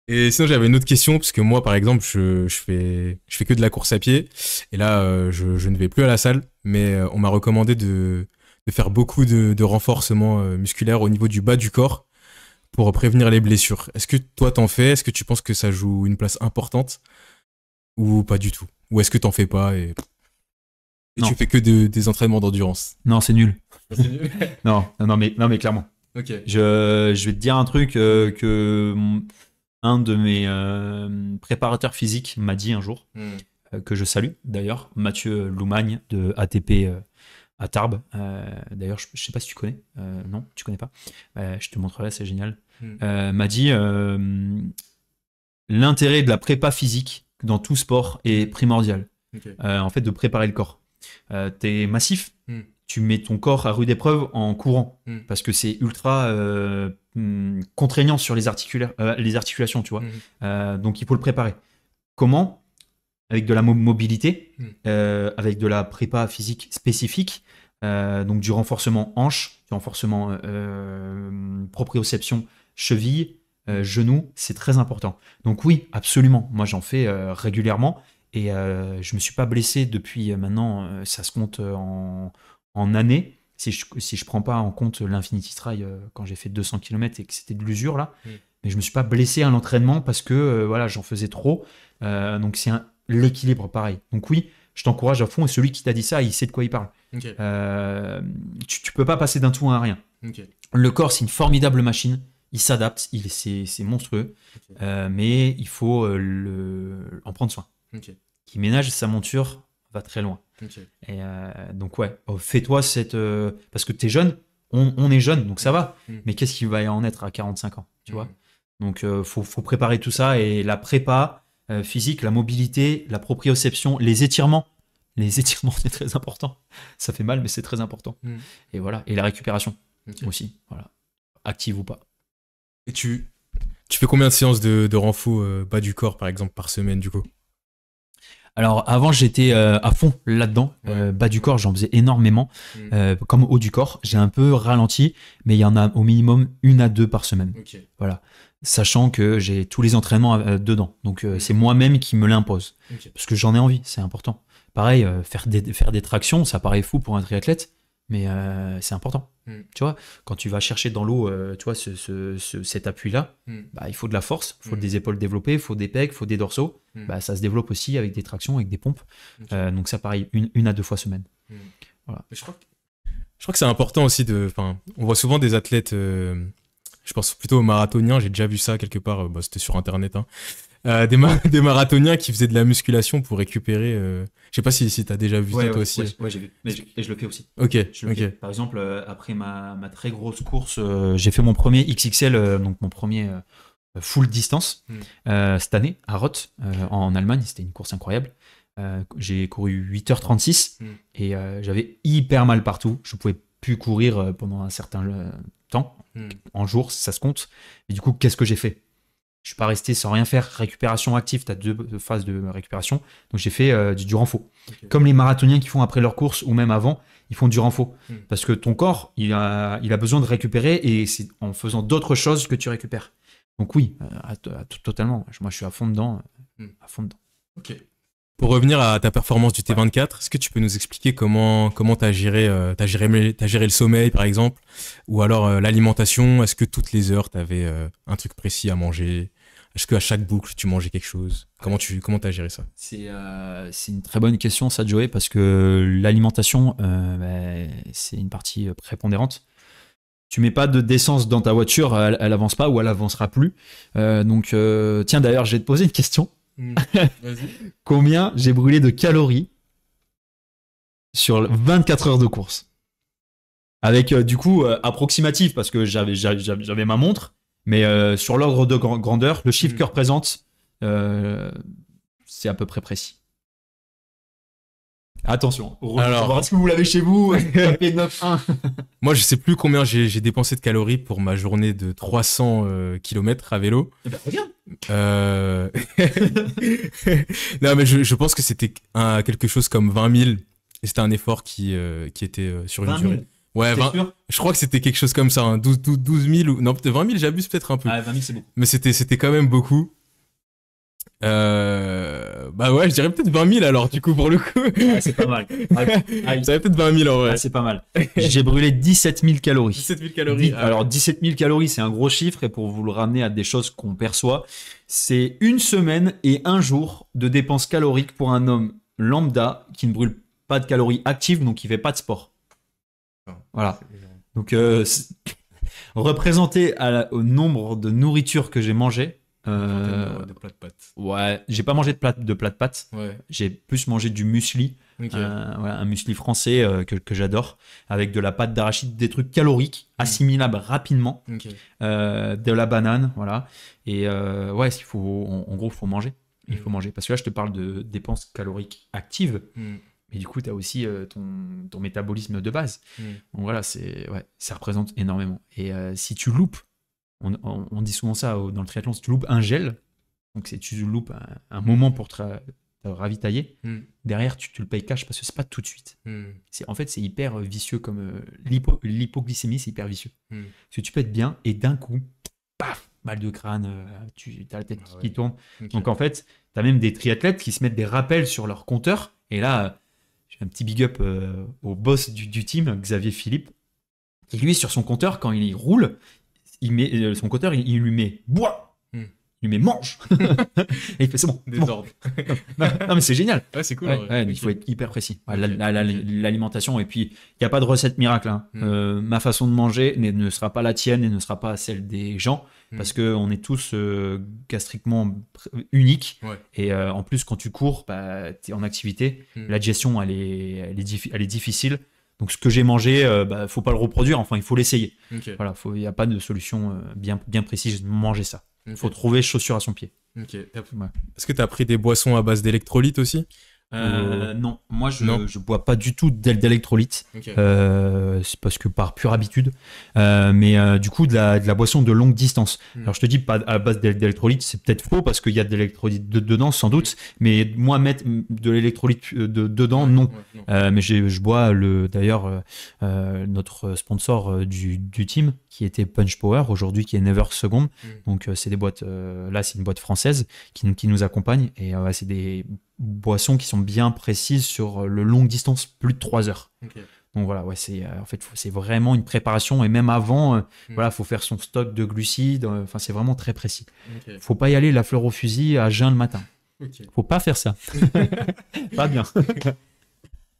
Et sinon, j'avais une autre question, parce que moi, par exemple, je fais que de la course à pied. Et là, je ne vais plus à la salle, mais on m'a recommandé de faire beaucoup de renforcement musculaire au niveau du bas du corps pour prévenir les blessures. Est-ce que toi, t'en fais? Est-ce que tu penses que ça joue une place importante? Ou pas du tout? Ou est-ce que t'en fais pas et tu fais que des entraînements d'endurance? Non, c'est nul. non, mais clairement. Ok. Je vais te dire un truc que un de mes préparateurs physiques m'a dit un jour, que je salue d'ailleurs, Mathieu Loumagne de ATP à Tarbes. D'ailleurs, je sais pas si tu connais. Non, tu connais pas. Je te montrerai, c'est génial. M'a dit l'intérêt de la prépa physique dans tout sport est primordial. Okay. En fait, de préparer le corps. T'es massif, tu mets ton corps à rude épreuve en courant parce que c'est ultra contraignant sur les articulations, tu vois. Donc il faut le préparer. Comment? Avec de la mobilité, avec de la prépa physique spécifique, donc du renforcement hanche, du renforcement proprioception cheville, genou, c'est très important. Donc oui, absolument. Moi j'en fais régulièrement. Et je me suis pas blessé depuis maintenant, ça se compte en années. Si je prends pas en compte l'Infinity Trail quand j'ai fait 200 km et que c'était de l'usure là, mais je me suis pas blessé à l'entraînement parce que voilà, j'en faisais trop. Donc c'est l'équilibre pareil. Donc oui, je t'encourage à fond et celui qui t'a dit ça, il sait de quoi il parle. Okay. Tu peux pas passer d'un tout à un rien. Okay. Le corps, c'est une formidable machine. Il s'adapte, c'est monstrueux, mais il faut en prendre soin. Okay. Qui ménage sa monture va très loin. Okay. Et donc ouais, fais-toi cette... parce que t'es jeune, on est jeune, donc ça va. Mais qu'est-ce qu'il va y en être à 45 ans, tu vois? Donc faut préparer tout ça et la prépa physique, la mobilité, la proprioception, les étirements. Les étirements, c'est très important. Ça fait mal, mais c'est très important. Et voilà, et la récupération aussi. Voilà, active ou pas. Et tu fais combien de séances de renfo bas du corps, par exemple, par semaine, du coup? Alors avant j'étais à fond là-dedans, bas du corps j'en faisais énormément, comme haut du corps, j'ai un peu ralenti, mais il y en a au minimum 1 à 2 par semaine. Okay. Voilà, sachant que j'ai tous les entraînements dedans, donc c'est moi-même qui me l'impose, parce que j'en ai envie, c'est important. Pareil, faire des tractions, ça paraît fou pour un triathlète, mais c'est important. Tu vois, quand tu vas chercher dans l'eau, tu vois, cet appui-là, bah, il faut de la force, il faut des épaules développées, il faut des pecs, il faut des dorsaux. Bah, ça se développe aussi avec des tractions, avec des pompes. Donc ça, pareil, 1 à 2 fois semaine. Voilà. Je crois que c'est important aussi on voit souvent des athlètes, je pense plutôt aux marathoniens, j'ai déjà vu ça quelque part, c'était sur internet, hein. Des marathoniens qui faisaient de la musculation pour récupérer. Je sais pas si t'as déjà vu ça toi aussi. Ouais, j'ai vu. Et je le fais aussi. Ok. Par exemple, après ma très grosse course, j'ai fait mon premier XXL, donc mon premier full distance cette année à Roth en Allemagne. C'était une course incroyable. J'ai couru 8h36 et j'avais hyper mal partout. Je pouvais plus courir pendant un certain temps. En jours, ça se compte. Et du coup, qu'est-ce que j'ai fait? Je suis pas resté sans rien faire. Récupération active, tu as 2 phases de récupération. Donc j'ai fait du renfo. Okay. Comme les marathoniens qui font après leur course ou même avant, ils font du renfo. Parce que ton corps, il a besoin de récupérer et c'est en faisant d'autres choses que tu récupères. Donc oui, totalement. Moi, je suis à fond dedans. À fond dedans. Ok. Pour revenir à ta performance du T24, est-ce que tu peux nous expliquer comment t'as géré le sommeil, par exemple, ou alors l'alimentation? Est-ce que toutes les heures, t'avais un truc précis à manger? Est-ce qu'à chaque boucle, tu mangeais quelque chose? Comment t'as géré ça? C'est une très bonne question, ça, Joey, parce que l'alimentation, c'est une partie prépondérante. Tu mets pas d'essence dans ta voiture, elle avance pas ou elle avancera plus. Donc, tiens, d'ailleurs, je vais te poser une question. Vas-y. Combien j'ai brûlé de calories sur 24 heures de course? Avec du coup approximatif parce que j'avais ma montre, mais sur l'ordre de grandeur, le chiffre que représente, c'est à peu près précis. Attention, Alors, est-ce que vous l'avez chez vous? Tapez 9-1. moi, je sais plus combien j'ai dépensé de calories pour ma journée de 300 km à vélo. Eh ben, regarde. Non, mais je pense que c'était quelque chose comme 20 000. Et c'était un effort qui était sur une 20 000. durée. Ouais, T'es 20 sûr? je crois que c'était quelque chose comme ça. Hein, 12 000 ou... Non, peut-être 20 000, j'abuse peut-être un peu. Ah, 20 000, c'est beaucoup. Mais c'était quand même beaucoup. Bah ouais, je dirais peut-être 20 000 alors, du coup, pour le coup. Ah, c'est pas mal. Ça serait peut-être 20 000 en vrai. Ah, c'est pas mal. J'ai brûlé 17 000 calories. 17 000 calories. Alors 17 000 calories, c'est un gros chiffre et pour vous le ramener à des choses qu'on perçoit, c'est une semaine et un jour de dépenses caloriques pour un homme lambda qui ne brûle pas de calories actives, donc qui fait pas de sport. Voilà. Donc représenté au nombre de nourriture que j'ai mangé. De plats de pâtes. Ouais, j'ai pas mangé de plat de pâtes. Ouais. J'ai plus mangé du muesli. Ok. Voilà, un muesli français que j'adore, avec de la pâte d'arachide, des trucs caloriques, assimilables rapidement, Ok. de la banane, voilà. Et ouais, en gros, il faut manger. Il faut manger. Parce que là, je te parle de dépenses caloriques actives, mais du coup, tu as aussi ton métabolisme de base. Donc voilà, ouais, ça représente énormément. Et si tu loupes, on dit souvent ça dans le triathlon, si tu loupes un gel, donc tu loupes un moment pour te ravitailler, derrière tu le payes cash parce que c'est pas tout de suite. En fait, c'est hyper vicieux comme l'hypoglycémie, c'est hyper vicieux. Parce que tu peux être bien et d'un coup, paf, mal de crâne, tu as la tête qui tourne. Okay. Donc en fait, tu as même des triathlètes qui se mettent des rappels sur leur compteur. Et là, j'ai un petit big up au boss du team, Xavier Philippe, qui lui, sur son compteur, quand il roule, son compteur, il lui met bois. Il lui met mange. Et il fait c'est bon. Désordre. Non, mais c'est génial. Ouais, c'est cool. Ouais, il faut être hyper précis. L'alimentation, et puis il n'y a pas de recette miracle. Hein. Ma façon de manger ne sera pas la tienne et ne sera pas celle des gens parce qu'on est tous gastriquement uniques. Ouais. Et en plus, quand tu cours, tu es en activité. La digestion, elle est difficile. Donc ce que j'ai mangé, faut pas le reproduire. Enfin, il faut l'essayer. Okay. Voilà, il n'y a pas de solution bien précise. Manger ça. Il faut trouver chaussure à son pied. Ok. Ouais. Est-ce que tu as pris des boissons à base d'électrolytes aussi? Non, moi je bois pas du tout d'électrolytes. Okay. C'est parce que par pure habitude. Mais du coup, de la boisson de longue distance. Alors je te dis pas à base d'électrolytes, c'est peut-être faux parce qu'il y a de l'électrolyte dedans sans doute. Mais moi, mettre de l'électrolyte dedans, non. Mais je bois d'ailleurs notre sponsor du team qui était Punch Power, aujourd'hui qui est Never Second. Donc c'est des boîtes, là c'est une boîte française qui nous accompagne. Et c'est des boissons qui sont bien précises sur le longue distance, plus de 3 heures. Okay. Donc voilà, ouais, en fait, c'est vraiment une préparation. Et même avant, voilà, faut faire son stock de glucides. Enfin, c'est vraiment très précis. Okay. Faut pas y aller la fleur au fusil à jeun le matin. Okay. Faut pas faire ça. Pas bien.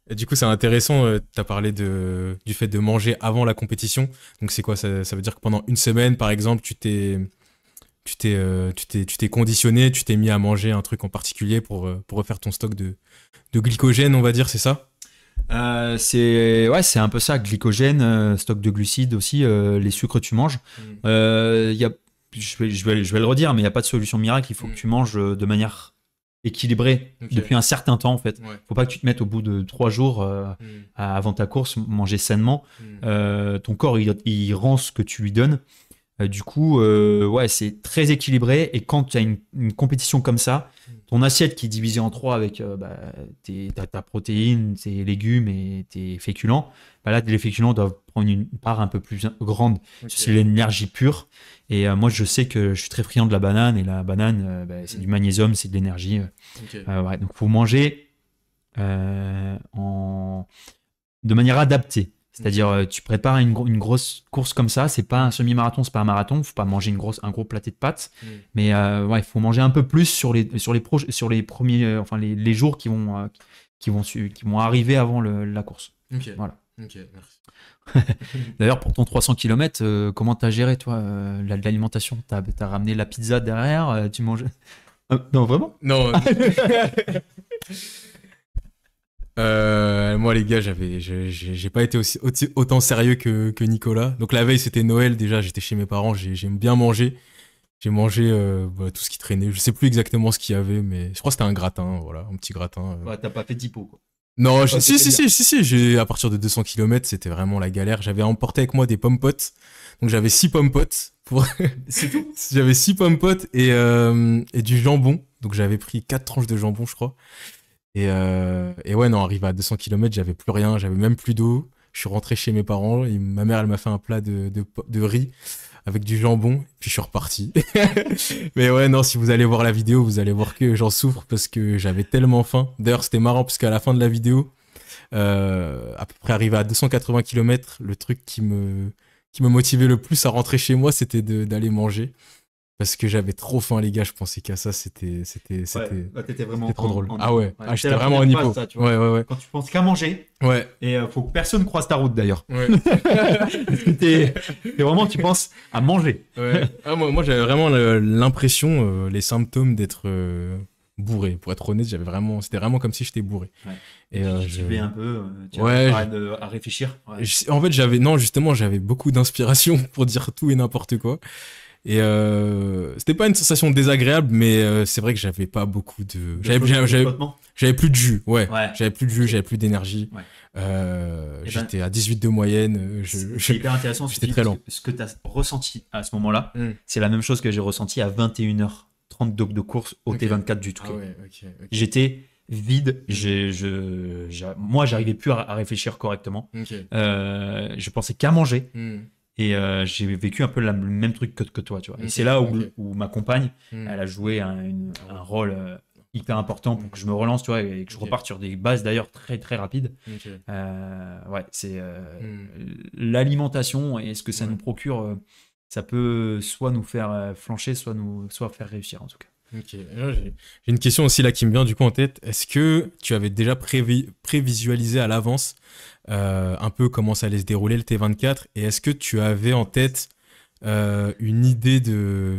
Et du coup, c'est intéressant, tu as parlé du fait de manger avant la compétition. Donc c'est quoi ça veut dire que pendant une semaine, par exemple, tu t'es conditionné, tu t'es mis à manger un truc en particulier pour refaire ton stock de glycogène, on va dire, c'est ça? C'est un peu ça, glycogène, stock de glucides aussi, les sucres que tu manges. Je vais le redire, mais il n'y a pas de solution miracle, il faut que tu manges de manière équilibrée depuis un certain temps en fait. Faut pas que tu te mettes au bout de 3 jours avant ta course, manger sainement. Ton corps, il rend ce que tu lui donnes. Du coup, c'est très équilibré. Et quand tu as une compétition comme ça, ton assiette qui est divisée en 3 avec ta protéine, tes légumes et tes féculents, là, les féculents doivent prendre une part un peu plus grande. C'est l'énergie pure. Et moi, je sais que je suis très friand de la banane. Et la banane, c'est du magnésium, c'est de l'énergie. Donc, il faut manger de manière adaptée. C'est-à-dire, tu prépares une grosse course comme ça, c'est pas un semi-marathon, c'est pas un marathon, faut pas manger un gros platé de pâtes, mais il faut manger un peu plus sur les premiers, les jours qui vont arriver avant la course. Ok. Voilà. Ok, merci. D'ailleurs, pour ton 300 km, comment t'as géré toi l'alimentation? T'as ramené la pizza derrière, tu manges? Non, vraiment? Non. Moi les gars, j'ai pas été autant sérieux que Nicolas. Donc la veille c'était Noël déjà, j'étais chez mes parents, j'aime bien manger. J'ai mangé tout ce qui traînait. Je sais plus exactement ce qu'il y avait, mais je crois que c'était un gratin, voilà, un petit gratin. Ouais, t'as pas fait d'hypo, quoi. Non, si, à partir de 200 km, c'était vraiment la galère. J'avais emporté avec moi des pommes potes. Donc j'avais 6 pommes potes pour. C'est tout. J'avais 6 pommes potes et du jambon. Donc j'avais pris 4 tranches de jambon, je crois. Et ouais, non, arrivé à 200 km, j'avais plus rien, j'avais même plus d'eau. Je suis rentré chez mes parents et ma mère, elle m'a fait un plat de riz avec du jambon, puis je suis reparti. Mais ouais, non, si vous allez voir la vidéo, vous allez voir que j'en souffre parce que j'avais tellement faim. D'ailleurs, c'était marrant parce qu'à la fin de la vidéo, à peu près arrivé à 280 km, le truc qui me motivait le plus à rentrer chez moi, c'était d'aller manger. Parce que j'avais trop faim, les gars, je pensais qu'à ça, c'était t'étais vraiment trop drôle. Ah ouais, j'étais vraiment au niveau. Ouais. Quand tu penses qu'à manger, ouais. Et faut que personne croise ta route d'ailleurs. Ouais. Parce que t'es vraiment, tu penses à manger. Ouais. Moi j'avais vraiment l'impression, les symptômes d'être bourré. Pour être honnête, c'était vraiment comme si j'étais bourré. Ouais. Et tu vais un peu, tu ouais, à réfléchir. Ouais. En fait, j'avais beaucoup d'inspiration pour dire tout et n'importe quoi. Et c'était pas une sensation désagréable, mais c'est vrai que j'avais pas beaucoup de. J'avais plus de jus, ouais. J'avais plus de jus, j'avais plus d'énergie. Ouais. J'étais à 18 de moyenne. C'est hyper intéressant. J'étais très lent. Ce que tu as ressenti à ce moment-là, c'est la même chose que j'ai ressenti à 21h30 de course au T24 du Touquet. Okay. J'étais vide. Moi, j'arrivais plus à réfléchir correctement. Je pensais qu'à manger. Et j'ai vécu un peu le même truc que toi, tu vois. Et c'est là où ma compagne, elle a joué un rôle hyper important pour que je me relance, tu vois, et que je reparte sur des bases d'ailleurs très très rapides. Ouais, c'est l'alimentation et ce que ça nous procure, ça peut soit nous faire flancher, soit faire réussir en tout cas. Ok. J'ai une question aussi là qui me vient du coup en tête. Est-ce que tu avais déjà prévisualisé à l'avance un peu comment ça allait se dérouler le T24 et est-ce que tu avais en tête une idée de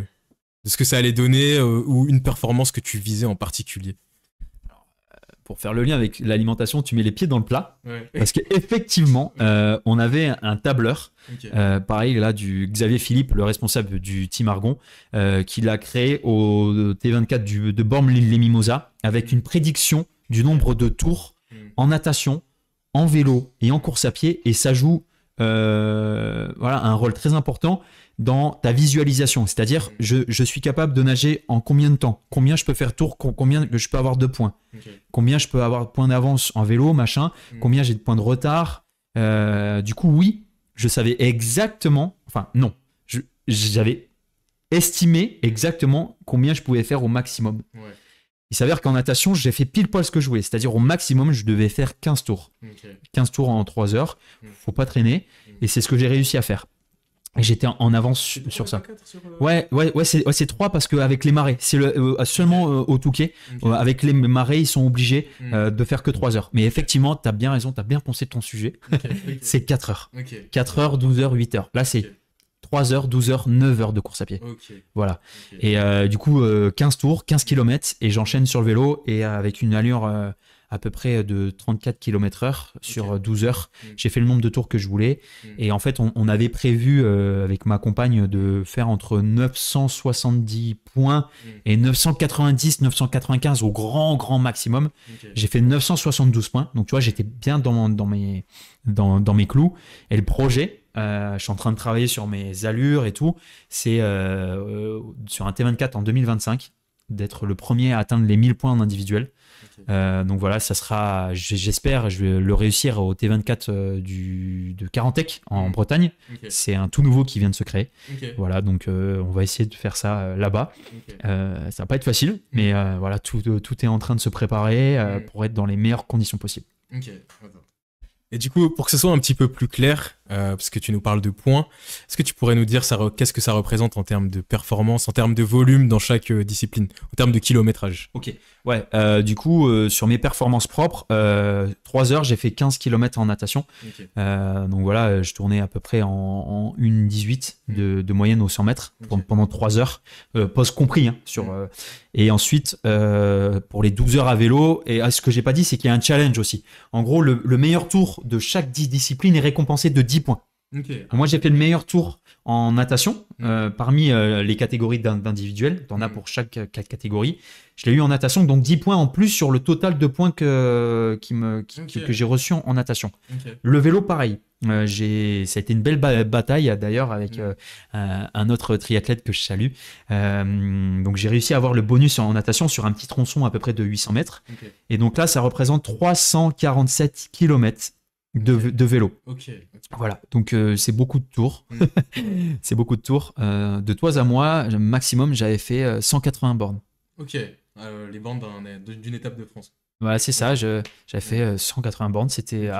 ce que ça allait donner ou une performance que tu visais en particulier? Pour faire le lien avec l'alimentation, tu mets les pieds dans le plat. Ouais. Parce qu'effectivement, on avait un tableur, pareil là, du Xavier Philippe, le responsable du Team Argon, qui l'a créé au T24 de Bormes-les-Mimosas, avec une prédiction du nombre de tours en natation, en vélo et en course à pied. Et ça joue un rôle très important dans ta visualisation. C'est-à-dire, je suis capable de nager en combien de temps? Combien je peux faire tour? Combien je peux avoir de points? Combien je peux avoir de points d'avance en vélo, machin? Combien j'ai de points de retard? Du coup, oui, je savais exactement... Enfin, non. J'avais estimé exactement combien je pouvais faire au maximum. Ouais. Il s'avère qu'en natation, j'ai fait pile poil ce que je voulais. C'est-à-dire, au maximum, je devais faire 15 tours. 15 tours en 3 heures. Faut pas traîner. Et c'est ce que j'ai réussi à faire. Et j'étais en avance sur ça. Ouais, c'est 3 parce qu'avec les marées, c'est seulement au Touquet. Avec les marées, ils sont obligés de faire que 3 heures. Mais effectivement, tu as bien raison, tu as bien pensé de ton sujet. C'est 4 heures. 4 heures, 12 heures, 8 heures. Là, c'est 3 heures, 12 heures, 9 heures de course à pied. Voilà. Et du coup, 15 tours, 15 km et j'enchaîne sur le vélo et avec une allure à peu près de 34 km/h sur 12 heures. J'ai fait le nombre de tours que je voulais. Et en fait, on avait prévu avec ma compagne de faire entre 970 points et 990, 995 au grand maximum. J'ai fait 972 points. Donc, tu vois, j'étais bien dans mes clous. Et le projet, je suis en train de travailler sur mes allures et tout. C'est sur un T24 en 2025 d'être le premier à atteindre les 1000 points en individuel. Donc voilà, ça sera, j'espère, je vais le réussir au T24 de Carantec en Bretagne. C'est un tout nouveau qui vient de se créer. Voilà, donc on va essayer de faire ça là-bas. Ça va pas être facile, mais voilà, tout est en train de se préparer pour être dans les meilleures conditions possibles. Et du coup, pour que ce soit un petit peu plus clair, parce que tu nous parles de points. Est-ce que tu pourrais nous dire qu'est-ce que ça représente en termes de performance, en termes de volume dans chaque discipline, en termes de kilométrage? Ok, ouais, du coup, sur mes performances propres, 3 heures, j'ai fait 15 km en natation. Ok. Donc voilà, je tournais à peu près en 1,18 de moyenne au 100 mètres pendant 3 heures, pause compris. Hein, et ensuite, pour les 12 heures à vélo, et ce que j'ai pas dit, c'est qu'il y a un challenge aussi. En gros, le meilleur tour de chaque discipline est récompensé de 10 points. Okay. Moi, j'ai fait le meilleur tour en natation parmi les catégories d'individuels. Tu en as pour chaque catégorie. Je l'ai eu en natation, donc 10 points en plus sur le total de points que j'ai reçu en natation. Okay. Le vélo, pareil. Ça a été une belle bataille d'ailleurs avec un autre triathlète que je salue. Donc j'ai réussi à avoir le bonus en natation sur un petit tronçon à peu près de 800 mètres. Okay. Et donc là, ça représente 347 km de vélo. Okay. Voilà, donc c'est beaucoup de tours. C'est beaucoup de tours. De toi à moi, maximum, j'avais fait 180 bornes. Ok, les bornes d'une étape de France. Voilà, c'est ça, j'avais fait 180 bornes. C'était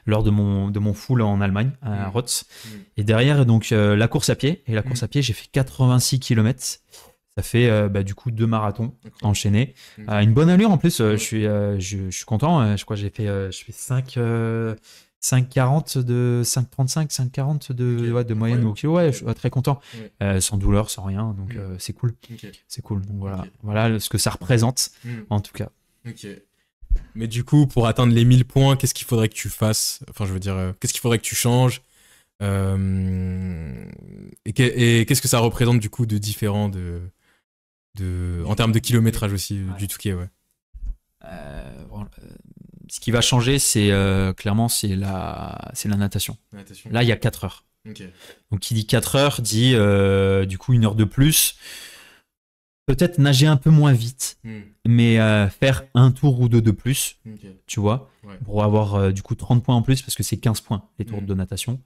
lors de mon full en Allemagne, à Rotz. Et derrière, donc, la course à pied. Et la course à pied, j'ai fait 86 km. Ça fait du coup 2 marathons enchaînés. Une bonne allure en plus, je suis content. Je crois que j'ai fait 5,40 de 5,35, 5,40 de moyenne au kilo. Ouais, je suis très content. Sans douleur, sans rien. Donc c'est cool. C'est cool. Donc voilà ce que ça représente en tout cas. Ok. Mais du coup, pour atteindre les 1000 points, qu'est-ce qu'il faudrait que tu fasses? Enfin, je veux dire, qu'est-ce qu'il faudrait que tu changes? Et qu'est-ce que ça représente du coup de différent en termes de kilométrage aussi du Touquet, ouais. Ce qui va changer, c'est clairement la natation. Là, il y a 4 heures. Okay. Donc, qui dit 4 heures dit du coup 1 heure de plus. Peut-être nager un peu moins vite, mais faire un tour ou deux de plus, tu vois, pour avoir du coup 30 points en plus, parce que c'est 15 points les tours de natation.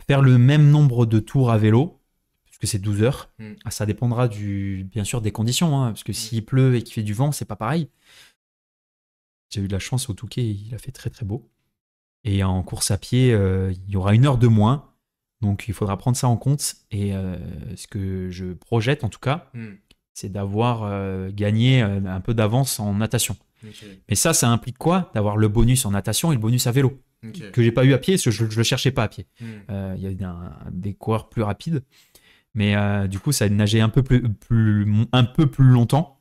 Faire le même nombre de tours à vélo, parce que c'est 12 heures. Ça dépendra bien sûr des conditions, hein, parce que s'il pleut et qu'il fait du vent, c'est pas pareil. J'ai eu de la chance au Touquet, il a fait très très beau. Et en course à pied, il y aura 1 heure de moins, donc il faudra prendre ça en compte. Et ce que je projette en tout cas, c'est d'avoir gagné un peu d'avance en natation. Okay. Mais ça implique quoi? D'avoir le bonus en natation et le bonus à vélo, que j'ai pas eu à pied, parce que je le cherchais pas à pied. Il y avait des coureurs plus rapides, mais du coup, ça a nager un peu plus longtemps,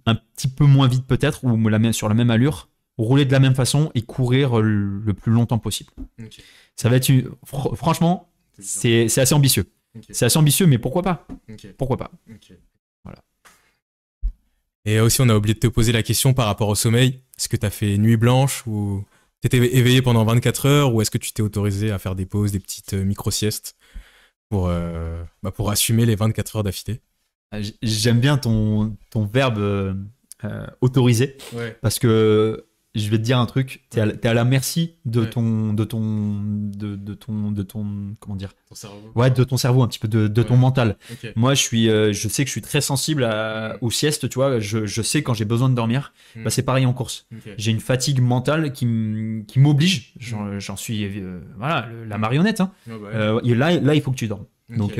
un petit peu moins vite peut-être, ou sur la même allure, rouler de la même façon et courir le plus longtemps possible. Okay. Ça va être franchement, c'est assez ambitieux. Okay. C'est assez ambitieux, mais pourquoi pas? Pourquoi pas? Voilà. Et aussi, on a oublié de te poser la question par rapport au sommeil. Est-ce que tu as fait nuit blanche ou tu étais éveillé pendant 24 heures ou est-ce que tu t'es autorisé à faire des pauses, des petites micro-siestes pour assumer les 24 heures d'affilée? J'aime bien ton verbe autorisé, parce que je vais te dire un truc, t'es à la merci de ton comment dire, ton cerveau. Ouais, de ton cerveau, un petit peu de ton mental. Okay. Moi, je sais que je suis très sensible aux siestes, tu vois. Je sais quand j'ai besoin de dormir. C'est pareil en course. Okay. J'ai une fatigue mentale qui m'oblige. J'en suis la marionnette. Hein. Et là, il faut que tu dormes. Okay. Donc,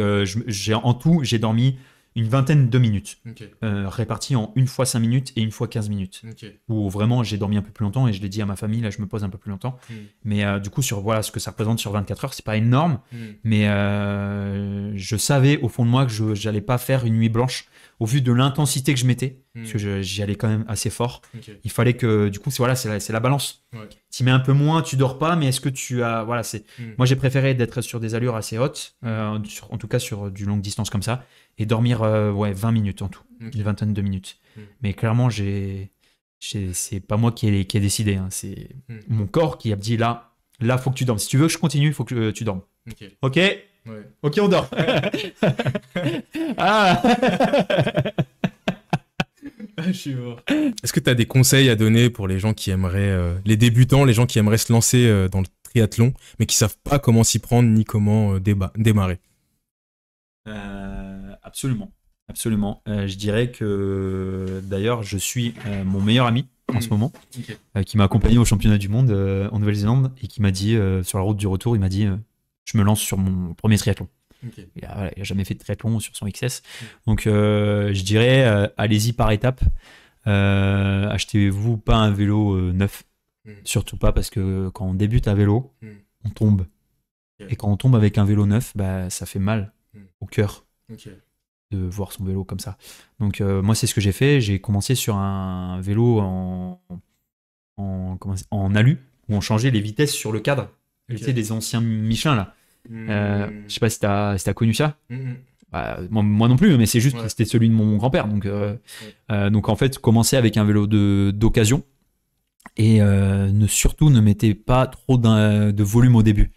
en tout, j'ai dormi une vingtaine de minutes, réparties en 1 fois 5 minutes et 1 fois 15 minutes. Okay. Où vraiment j'ai dormi un peu plus longtemps et je l'ai dit à ma famille, là je me pose un peu plus longtemps. Mais du coup, sur ce que ça représente sur 24 heures, c'est pas énorme, mais je savais au fond de moi que j'allais pas faire une nuit blanche au vu de l'intensité que je mettais, parce que j'y allais quand même assez fort. Okay. Il fallait que, du coup, c'est la balance. Ouais. Tu mets un peu moins, tu dors pas, mais est-ce que tu as. Voilà, moi j'ai préféré d'être sur des allures assez hautes, en tout cas sur du longue distance comme ça, et dormir 20 minutes en tout, une vingtaine de minutes. Mais clairement, c'est pas moi qui ai décidé, hein. C'est mon corps qui a dit là, faut que tu dormes. Si tu veux que je continue, il faut que tu dormes. Ok. Ok, on dort. Ah. Je suis mort. Est-ce que tu as des conseils à donner pour les gens qui aimeraient, les débutants, les gens qui aimeraient se lancer dans le triathlon, mais qui savent pas comment s'y prendre ni comment démarrer? Absolument. Je dirais que d'ailleurs, je suis mon meilleur ami en ce moment, Ok. qui m'a accompagné au championnat du monde en Nouvelle-Zélande et qui m'a dit, sur la route du retour, il m'a dit je me lance sur mon premier triathlon. Ok. Voilà, il a jamais fait de triathlon sur son XS. Donc je dirais, allez-y par étapes. Achetez-vous pas un vélo neuf. Surtout pas parce que quand on débute à vélo, on tombe. Ok. Et quand on tombe avec un vélo neuf, bah, ça fait mal au cœur Ok. de voir son vélo comme ça. Donc moi, c'est ce que j'ai fait. J'ai commencé sur un vélo en alu, où on changeait les vitesses sur le cadre. Ok. Tu sais, des anciens Michelin, là. Je sais pas si t'as connu ça. Bah, moi non plus, mais c'est juste que Ouais. c'était celui de mon grand-père. Donc en fait, commencer avec un vélo d'occasion et surtout ne mettez pas trop de volume au début,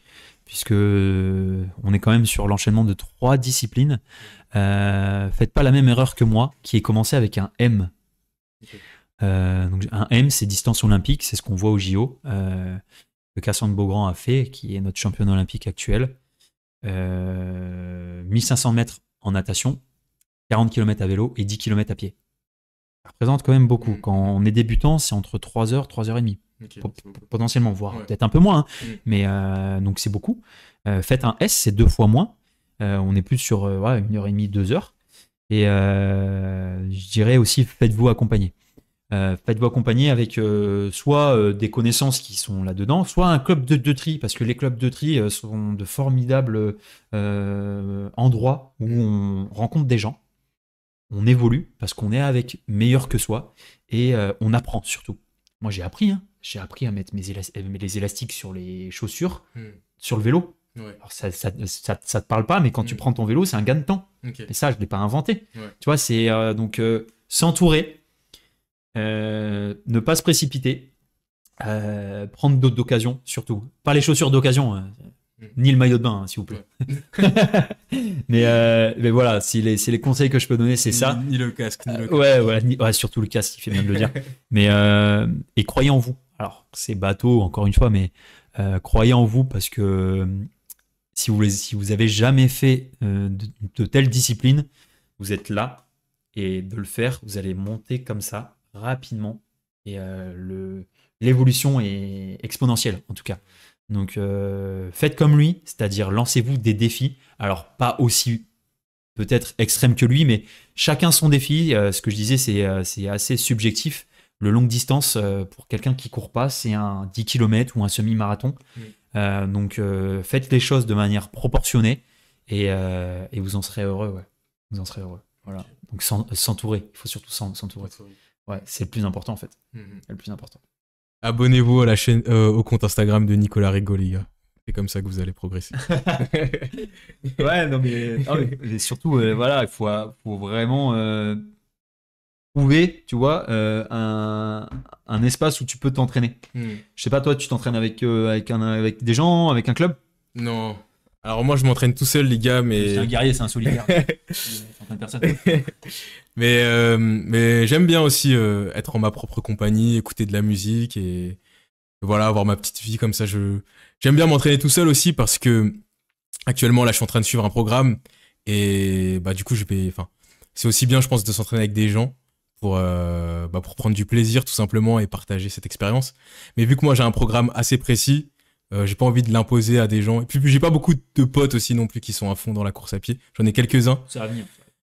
puisque on est quand même sur l'enchaînement de 3 disciplines. Faites pas la même erreur que moi, qui ai commencé avec un M. Ok. Donc un M, c'est distance olympique, c'est ce qu'on voit au JO. Que Cassandre Beaugrand a fait, qui est notre championne olympique actuelle. 1500 mètres en natation, 40 km à vélo et 10 km à pied. Ça représente quand même beaucoup. Quand on est débutant, c'est entre 3 heures, 3 heures et demie. Ok. Potentiellement, voire Ouais. peut-être un peu moins. Mm. Mais donc c'est beaucoup. Faites un S, c'est 2 fois moins. On est plus sur 1h30, 2 heures. Et je dirais aussi, faites-vous accompagner. Faites-vous accompagner avec soit des connaissances qui sont là-dedans, soit un club de tri, parce que les clubs de tri sont de formidables endroits où on rencontre des gens, on évolue, parce qu'on est avec meilleur que soi, et on apprend surtout. Moi j'ai appris à mettre les élastiques sur les chaussures, sur le vélo. Ouais. Alors ça te parle pas, mais quand tu prends ton vélo, c'est un gain de temps. Ok. Et ça, je l'ai pas inventé. Ouais. Tu vois, c'est donc s'entourer. Ne pas se précipiter, prendre d'autres d'occasion surtout, pas les chaussures d'occasion, ni le maillot de bain, s'il vous plaît. Mais voilà, c'est les conseils que je peux donner, c'est ça. Ni le casque, ni le casque. Ouais, surtout le casque, il fait bien de le dire. Mais et croyez en vous. Alors c'est bateau encore une fois, mais croyez en vous, parce que si vous avez jamais fait de telles disciplines, vous êtes là, et de le faire, vous allez monter comme ça rapidement, et l'évolution est exponentielle en tout cas. Donc faites comme lui, c'est-à-dire lancez-vous des défis, alors pas aussi peut-être extrême que lui, mais chacun son défi. Ce que je disais, c'est assez subjectif. Le longue distance, pour quelqu'un qui court pas, c'est un 10 km ou un semi-marathon. Donc faites les choses de manière proportionnée, et vous en serez heureux. Ouais. Vous en serez heureux. Voilà. Donc s'entourer, il faut surtout s'entourer. Ouais, c'est le plus important en fait. C'est le plus important. Abonnez-vous à la chaîne, au compte Instagram de Nicolas Rigaud, les gars. C'est comme ça que vous allez progresser. Ouais, non mais surtout, voilà, il faut vraiment trouver, tu vois, un espace où tu peux t'entraîner. Je sais pas, toi, tu t'entraînes avec des gens, avec un club? Non. Alors moi, je m'entraîne tout seul, les gars, mais... C'est un guerrier, c'est un solitaire. Personne. mais j'aime bien aussi être en ma propre compagnie, écouter de la musique et voilà, avoir ma petite vie comme ça. J'aime bien m'entraîner tout seul aussi, parce que actuellement là, je suis en train de suivre un programme et bah du coup, c'est aussi bien, je pense, de s'entraîner avec des gens pour prendre du plaisir tout simplement et partager cette expérience. Mais vu que moi j'ai un programme assez précis, j'ai pas envie de l'imposer à des gens. Et puis j'ai pas beaucoup de potes aussi non plus qui sont à fond dans la course à pied. J'en ai quelques-uns. Ça va venir.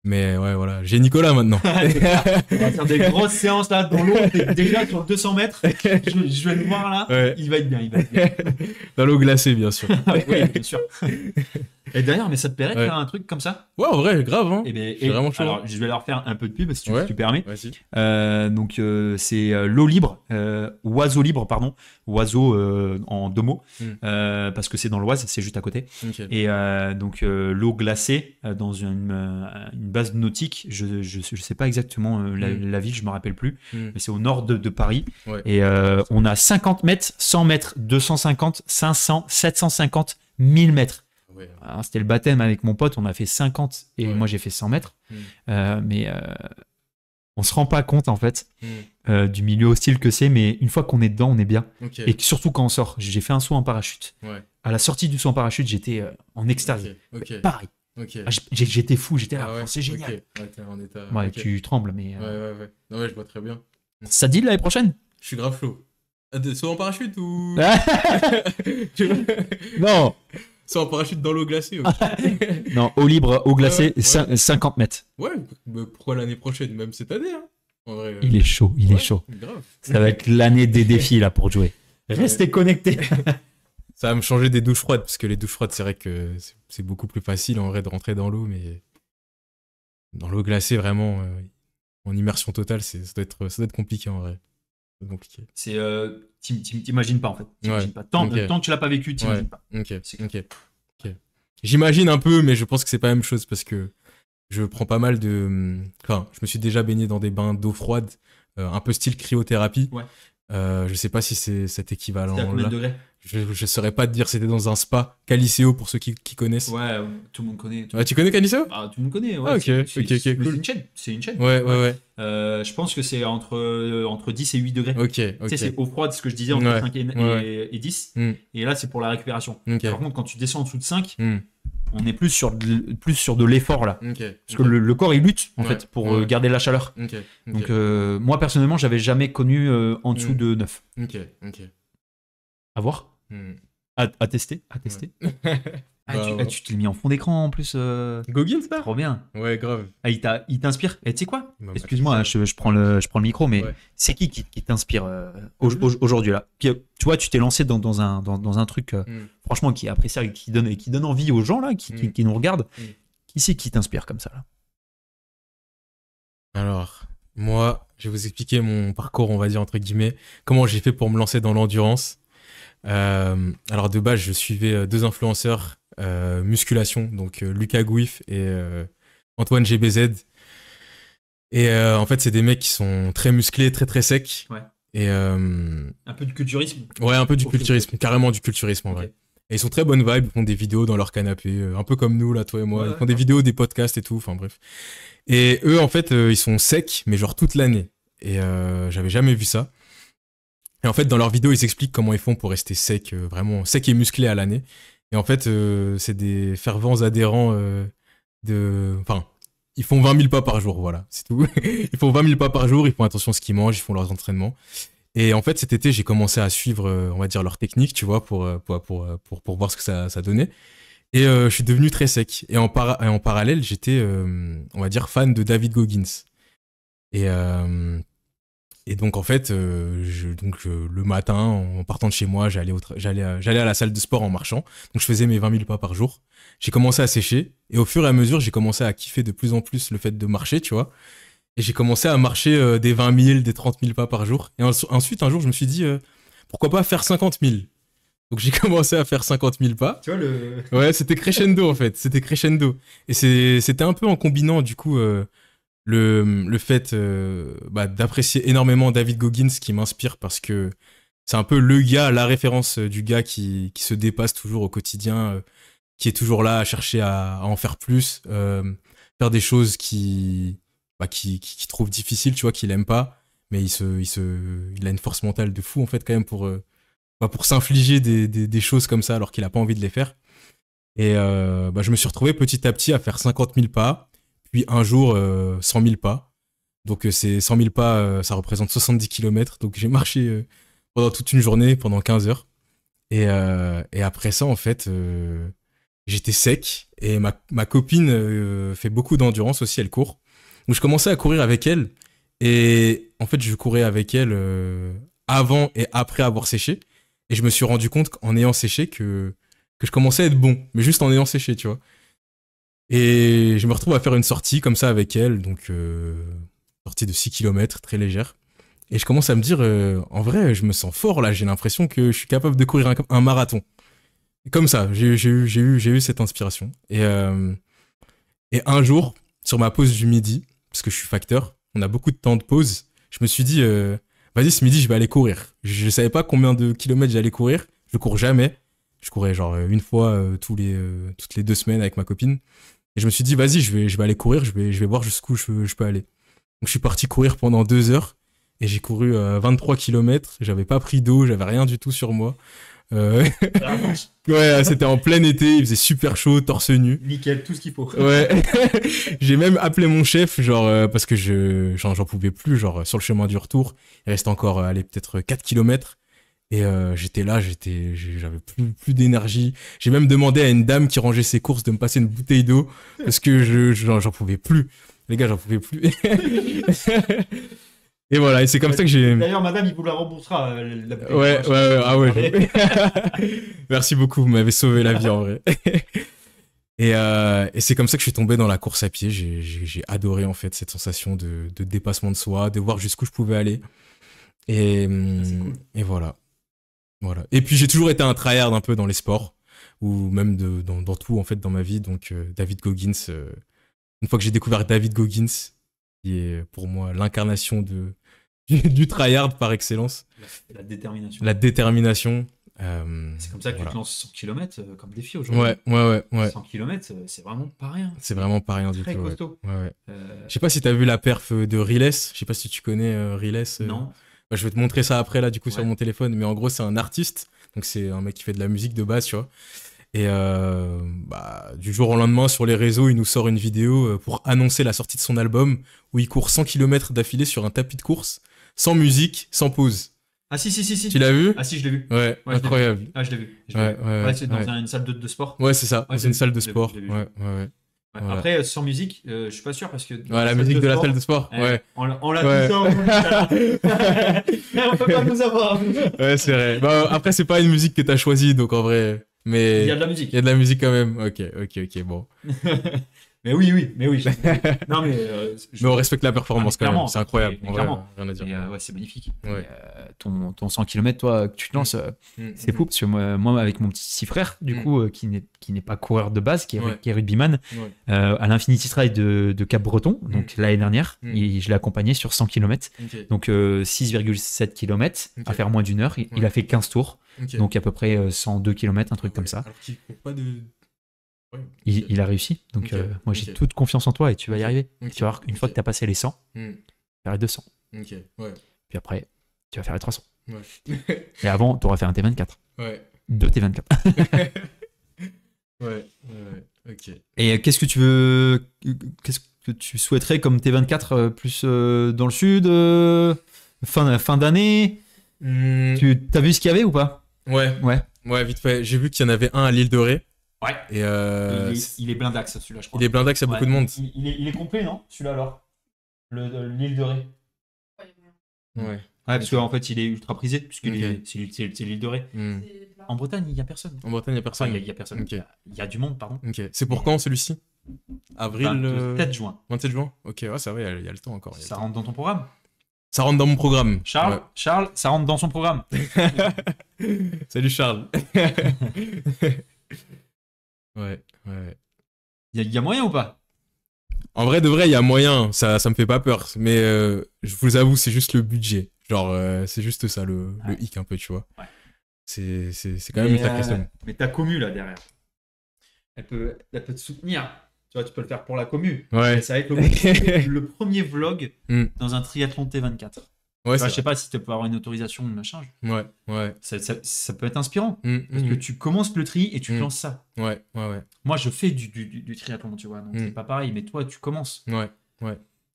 Mais ouais, voilà. J'ai Nicolas maintenant. On va faire des grosses séances là dans l'eau. Déjà sur 200 mètres. Je vais le voir là. Ouais. Il va être bien. Dans l'eau glacée, bien sûr. Oui, bien sûr. Et d'ailleurs, mais ça te plairait de faire un truc comme ça? Ouais, en vrai, grave. Hein. Je suis vraiment chaud. Alors, je vais leur faire un peu de pub si tu permets. Vas-y. Donc, c'est l'eau libre, oiseau libre, pardon. Oiseau en 2 mots. Parce que c'est dans l'Oise, c'est juste à côté. Okay. Et donc, l'eau glacée dans une base nautique. Je sais pas exactement la ville, je me rappelle plus. Mais c'est au nord de Paris. Ouais. Et on a 50 mètres, 100 mètres, 250, 500, 750, 1000 mètres. Ouais. Alors, c'était le baptême avec mon pote, on a fait 50 et moi j'ai fait 100 mètres. Mais on se rend pas compte en fait du milieu hostile que c'est, mais une fois qu'on est dedans, on est bien. Okay. Et surtout quand on sort, j'ai fait un saut en parachute. Ouais. À la sortie du saut en parachute, j'étais en extase. Okay. Pareil. Okay. J'étais fou, j'étais là, ouais. c'est génial. Okay. Ouais, t'es en état... Ouais, tu trembles, mais... Ouais. Non, ouais, je vois très bien. Ça te dit l'année prochaine? Je suis grave chaud. Soit en parachute ou. Non. Soit en parachute dans l'eau glacée. Ok. Non, eau libre, eau glacée, Ouais. 50 mètres. Ouais, mais pourquoi l'année prochaine, même cette année, hein. En vrai, Il est chaud, il est ouais, chaud. grave. Ça va être l'année des défis là pour jouer. Restez connectés. Ça va me changer des douches froides, parce que les douches froides, c'est vrai que c'est beaucoup plus facile en vrai de rentrer dans l'eau, mais dans l'eau glacée, vraiment, en immersion totale, ça doit être compliqué en vrai. Ça doit être compliqué. C'est t'imagines pas en fait. T'imagines Ouais. pas. Tant Ok. que tu l'as pas vécu, t'imagines Ouais. pas. Ok, C'est ok, ok. J'imagine un peu, mais je pense que c'est pas la même chose parce que je prends pas mal de. Enfin, je me suis déjà baigné dans des bains d'eau froide, un peu style cryothérapie. Ouais. Je sais pas si c'est cet C'était à équivalent-là. combien de degrés? Je saurais pas te dire, c'était dans un spa, Caliceo pour ceux qui connaissent. Ouais, tout le monde connaît. Ouais, tu connais Caliceo? Ah, tout le monde connaît. Ouais, Ah, ok, c'est ok, mais cool. c'est une chaîne. C'est une chaîne. Ouais, ouais. Je pense que c'est entre 10 et 8 degrés. Ok, Tu sais, ok. c'est eau froide, ce que je disais, entre Ouais, 5 ouais. et 10. Hmm, Et là, c'est pour la récupération. ok. Par contre, quand tu descends en dessous de 5, Hmm, on est plus sur de l'effort là. ok. Parce que le corps, il lutte en Ouais, fait pour ouais. garder la chaleur. Ok, ok. Donc, moi, personnellement, j'avais jamais connu en dessous Hmm. de 9. Ok, ok. À voir. Hmm. À tester. À tester. Ah, Bah, ouais. tu te l'as mis en fond d'écran en plus. Goggins, là? Trop bien. Ouais, grave. Ah, il t'inspire. Et tu sais quoi? Il m'a Excuse-moi, matrixé. je prends le micro, mais Ouais. c'est qui t'inspire aujourd'hui là? Puis, tu vois, tu t'es lancé dans un truc, Hmm. franchement, qui est appréciable, qui donne envie aux gens là, qui nous regardent. Mm. Qui c'est qui t'inspire comme ça là? Alors, moi, je vais vous expliquer mon parcours, on va dire, entre guillemets. Comment j'ai fait pour me lancer dans l'endurance. Alors, de base, je suivais deux influenceurs musculation, donc Lucas Gouif et Antoine GBZ. Et en fait, c'est des mecs qui sont très musclés, très très secs. Ouais. Et Un peu du culturisme. ouais, un peu du Ok, culturisme, carrément du culturisme en Ok. vrai. Et ils sont très bonnes vibes, ils font des vidéos dans leur canapé, un peu comme nous, là, toi et moi. Ouais, Ils font des vidéos, des podcasts et tout, enfin bref. Et eux, en fait, ils sont secs, mais genre toute l'année. Et j'avais jamais vu ça. Et en fait, dans leurs vidéos, ils expliquent comment ils font pour rester secs, vraiment secs et musclés à l'année. Et en fait, c'est des fervents adhérents Enfin, ils font 20 000 pas par jour, voilà, c'est tout. Ils font 20 000 pas par jour, ils font attention à ce qu'ils mangent, ils font leurs entraînements. Et en fait, cet été, j'ai commencé à suivre, on va dire, leur technique, tu vois, pour voir ce que ça donnait. Et je suis devenu très sec. Et en parallèle, j'étais, on va dire, fan de David Goggins. Et, donc, en fait, le matin, en partant de chez moi, j'allais à la salle de sport en marchant. Donc, je faisais mes 20 000 pas par jour. J'ai commencé à sécher. Et au fur et à mesure, j'ai commencé à kiffer de plus en plus le fait de marcher, tu vois. Et j'ai commencé à marcher des 20 000, des 30 000 pas par jour. Et ensuite, un jour, je me suis dit, pourquoi pas faire 50 000? Donc, j'ai commencé à faire 50 000 pas. Tu vois le. Ouais, c'était crescendo, en fait. C'était crescendo. Et c'était un peu en combinant, du coup, le fait d'apprécier énormément David Goggins, qui m'inspire parce que c'est un peu le gars, la référence du gars qui se dépasse toujours au quotidien, qui est toujours là à chercher à en faire plus, faire des choses qu'il trouve difficiles, tu vois, qu'il aime pas, mais il a une force mentale de fou, en fait, quand même, pour s'infliger des choses comme ça alors qu'il a pas envie de les faire. Et je me suis retrouvé petit à petit à faire 50 000 pas, puis un jour 100 000 pas. Donc ces 100 000 pas, ça représente 70 km. Donc j'ai marché pendant toute une journée, pendant 15 heures. Et après ça, en fait, j'étais sec. Et ma copine fait beaucoup d'endurance aussi, elle court. Donc je commençais à courir avec elle. Et en fait, je courais avec elle avant et après avoir séché. Et je me suis rendu compte qu'en ayant séché que je commençais à être bon, mais juste en ayant séché, tu vois. Et je me retrouve à faire une sortie comme ça avec elle, donc sortie de 6 km, très légère. Et je commence à me dire, en vrai, je me sens fort là, j'ai l'impression que je suis capable de courir un marathon. Et comme ça, j'ai eu cette inspiration. Et un jour, sur ma pause du midi, parce que je suis facteur, on a beaucoup de temps de pause, je me suis dit, vas-y, ce midi, je vais aller courir. Je savais pas combien de kilomètres j'allais courir, je cours jamais. Je courais genre une fois toutes les 2 semaines avec ma copine. Et je me suis dit, vas-y, je vais aller courir, je vais voir jusqu'où je peux aller. Donc je suis parti courir pendant 2 heures et j'ai couru 23 km. J'avais pas pris d'eau, j'avais rien du tout sur moi. Ouais, c'était en plein été, il faisait super chaud, torse nu. Nickel, tout ce qu'il faut. Ouais. J'ai même appelé mon chef, genre, parce que j'en pouvais plus, genre, sur le chemin du retour. Il restait encore, allez, peut-être 4 kilomètres. Et j'étais là, j'avais plus d'énergie. J'ai même demandé à une dame qui rangeait ses courses de me passer une bouteille d'eau parce que j'en pouvais plus. Les gars, j'en pouvais plus. Et voilà, et c'est comme ça que j'ai... D'ailleurs, madame, il vous la remboursera, la bouteille. Ouais, ah ouais. Merci beaucoup, vous m'avez sauvé la vie en vrai. Et c'est comme ça que je suis tombé dans la course à pied. J'ai adoré en fait cette sensation de dépassement de soi, de voir jusqu'où je pouvais aller. Et voilà. Voilà. Et puis j'ai toujours été un tryhard un peu dans les sports, ou même dans tout en fait dans ma vie. Donc David Goggins, une fois que j'ai découvert David Goggins, qui est pour moi l'incarnation du tryhard par excellence. La détermination. La détermination. C'est comme ça que tu te lances 100 km comme défi aujourd'hui. Ouais. 100 km, c'est vraiment pas rien. C'est vraiment pas rien du tout. Très costaud. Ouais. Je sais pas si t'as vu la perf de Riles. Je sais pas si tu connais Riles. Non. Bah, je vais te montrer ça après là du coup sur mon téléphone. Mais en gros c'est un artiste. Donc c'est un mec qui fait de la musique de base, tu vois. Et du jour au lendemain sur les réseaux, il nous sort une vidéo pour annoncer la sortie de son album où il court 100 km d'affilée sur un tapis de course, sans musique, sans pause. Ah si. Tu l'as vu? Ah si, je l'ai vu. Ouais, incroyable. Ah, je l'ai vu. Ouais, c'est dans une salle de sport. Ouais, c'est ça. Ouais, c'est une salle de sport. je l'ai vu. Ouais. Voilà. Après, sans musique, je suis pas sûr parce que... Ouais, la musique de la salle de sport. Ouais. On l'a tout ça. On peut pas nous avoir. Ouais, c'est vrai. Bah, après, c'est pas une musique que t'as choisie, donc en vrai... Mais il y a de la musique. Il y a de la musique quand même. Ok, bon. mais oui. Non, mais... mais on respecte la performance quand même. C'est incroyable. Clairement. Rien à dire. Ouais, c'est magnifique. Ouais. Et, ton 100 km, toi, que tu te lances, c'est fou parce que moi, avec mon petit frère, du coup, qui n'est pas coureur de base, qui est rugbyman, à l'Infinity Stride de Cap-Breton, donc l'année dernière, je l'ai accompagné sur 100 km. Donc 6,7 km à faire moins d'une heure. Il a fait 15 tours. Donc à peu près 102 km, un truc comme ça. Alors qu'il court pas de... Il a réussi. Donc moi j'ai toute confiance en toi et tu vas y arriver. Tu vas voir une fois que tu as passé les 100, tu vas faire les 200. Puis après, tu vas faire les 300. Et avant, tu auras fait un T24. Deux T24. Ok. Et qu'est-ce que tu souhaiterais comme T24 plus dans le sud, fin d'année? Tu as vu ce qu'il y avait ou pas? Ouais, vite fait. J'ai vu qu'il y en avait un à l'île de Ré. Ouais. Et il est blindax celui-là, je crois. Il est blindax, il y a beaucoup de monde. Il est complet, non? Celui-là alors? L'île de Ré. Ouais. Parce qu'en fait, il est ultra prisé, puisque c'est l'île de Ré. En Bretagne, il n'y a personne. En Bretagne, il n'y a personne. Il y a personne. Il y a du monde, pardon. C'est pour quand celui-ci? Avril. 27 juin. 27 juin. Ok, ouais, ça va, il y a le temps encore. Ça rentre dans ton programme? Ça rentre dans mon programme. Charles, ça rentre dans son programme. Salut Charles. Ouais. Il y a moyen ou pas? En vrai, de vrai, il y a moyen. Ça me fait pas peur. Mais je vous avoue, c'est juste le budget. Genre, c'est juste ça, le hic un peu, tu vois. Ouais. C'est quand même une sacrée somme. Mais ta commu, là, derrière, elle peut te soutenir. Tu vois, tu peux le faire pour la commu. Ouais. Ça va être le premier vlog dans un triathlon T24. Ouais, je sais pas si tu peux avoir une autorisation ou machin. Ouais. Ça peut être inspirant. Parce que tu commences le tri et tu lances ça. Ouais. Moi, je fais du triathlon, tu vois. Donc, c'est pas pareil. Mais toi, tu commences. Ouais.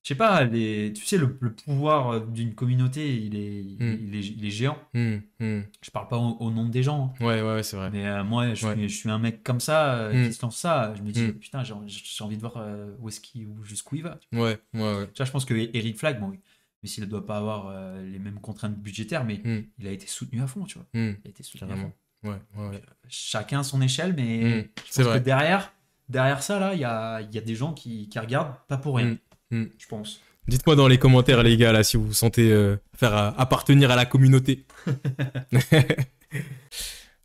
Je sais pas, tu sais, le pouvoir d'une communauté, il est géant. Je parle pas au nom des gens. Ouais, c'est vrai. Mais moi, je suis un mec comme ça, qui se lance ça. Je me dis, putain, j'ai envie de voir jusqu'où il va. Ouais. Tu vois, je pense que Eric Flag, bon, mais s'il ne doit pas avoir les mêmes contraintes budgétaires, mais il a été soutenu à fond, tu vois. Il a été soutenu à fond. Ouais. Chacun à son échelle, mais je pense que derrière ça, là, il y a des gens qui regardent pas pour rien. Je pense. Dites-moi dans les commentaires, les gars, là, si vous vous sentez faire appartenir à la communauté.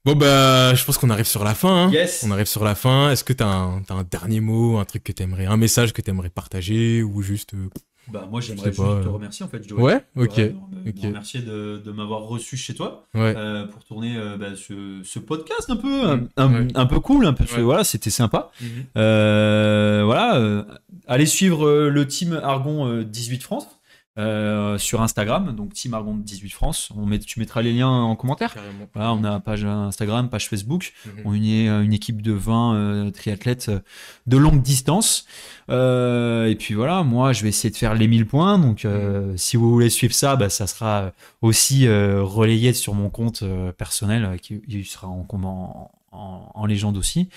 Bon, bah, je pense qu'on arrive sur la fin. Hein. Yes. On arrive sur la fin. Est-ce que t'as un dernier mot, un message que t'aimerais partager ou juste... Bah, moi, j'aimerais juste te remercier, en fait. Ok. Me remercier de m'avoir reçu chez toi pour tourner ce podcast un peu cool. Voilà, c'était sympa. Allez suivre le team Argon 18 France. sur Instagram, donc Team Argon 18 France. Tu mettras les liens en commentaire. Carrément. Voilà, on a page Instagram, page Facebook. Mhm. On est une équipe de 20 triathlètes de longue distance. Et puis voilà, moi, je vais essayer de faire les 1000 points. Donc, si vous voulez suivre ça, bah, ça sera aussi relayé sur mon compte personnel, qui sera en légende aussi.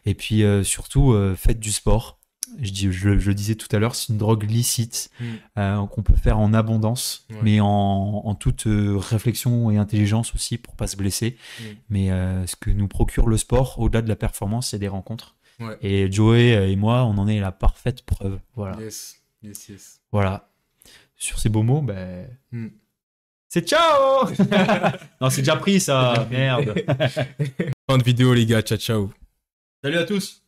Et puis, surtout, faites du sport. Je le disais tout à l'heure, c'est une drogue licite qu'on peut faire en abondance, mais en toute réflexion et intelligence aussi pour pas se blesser. Mais ce que nous procure le sport, au-delà de la performance, c'est des rencontres. Ouais. Et Joey et moi, on en est la parfaite preuve. Voilà. Yes. Voilà. Sur ces beaux mots, ben... c'est ciao. Non, c'est déjà pris ça. Merde. Fin de vidéo les gars, ciao. Salut à tous.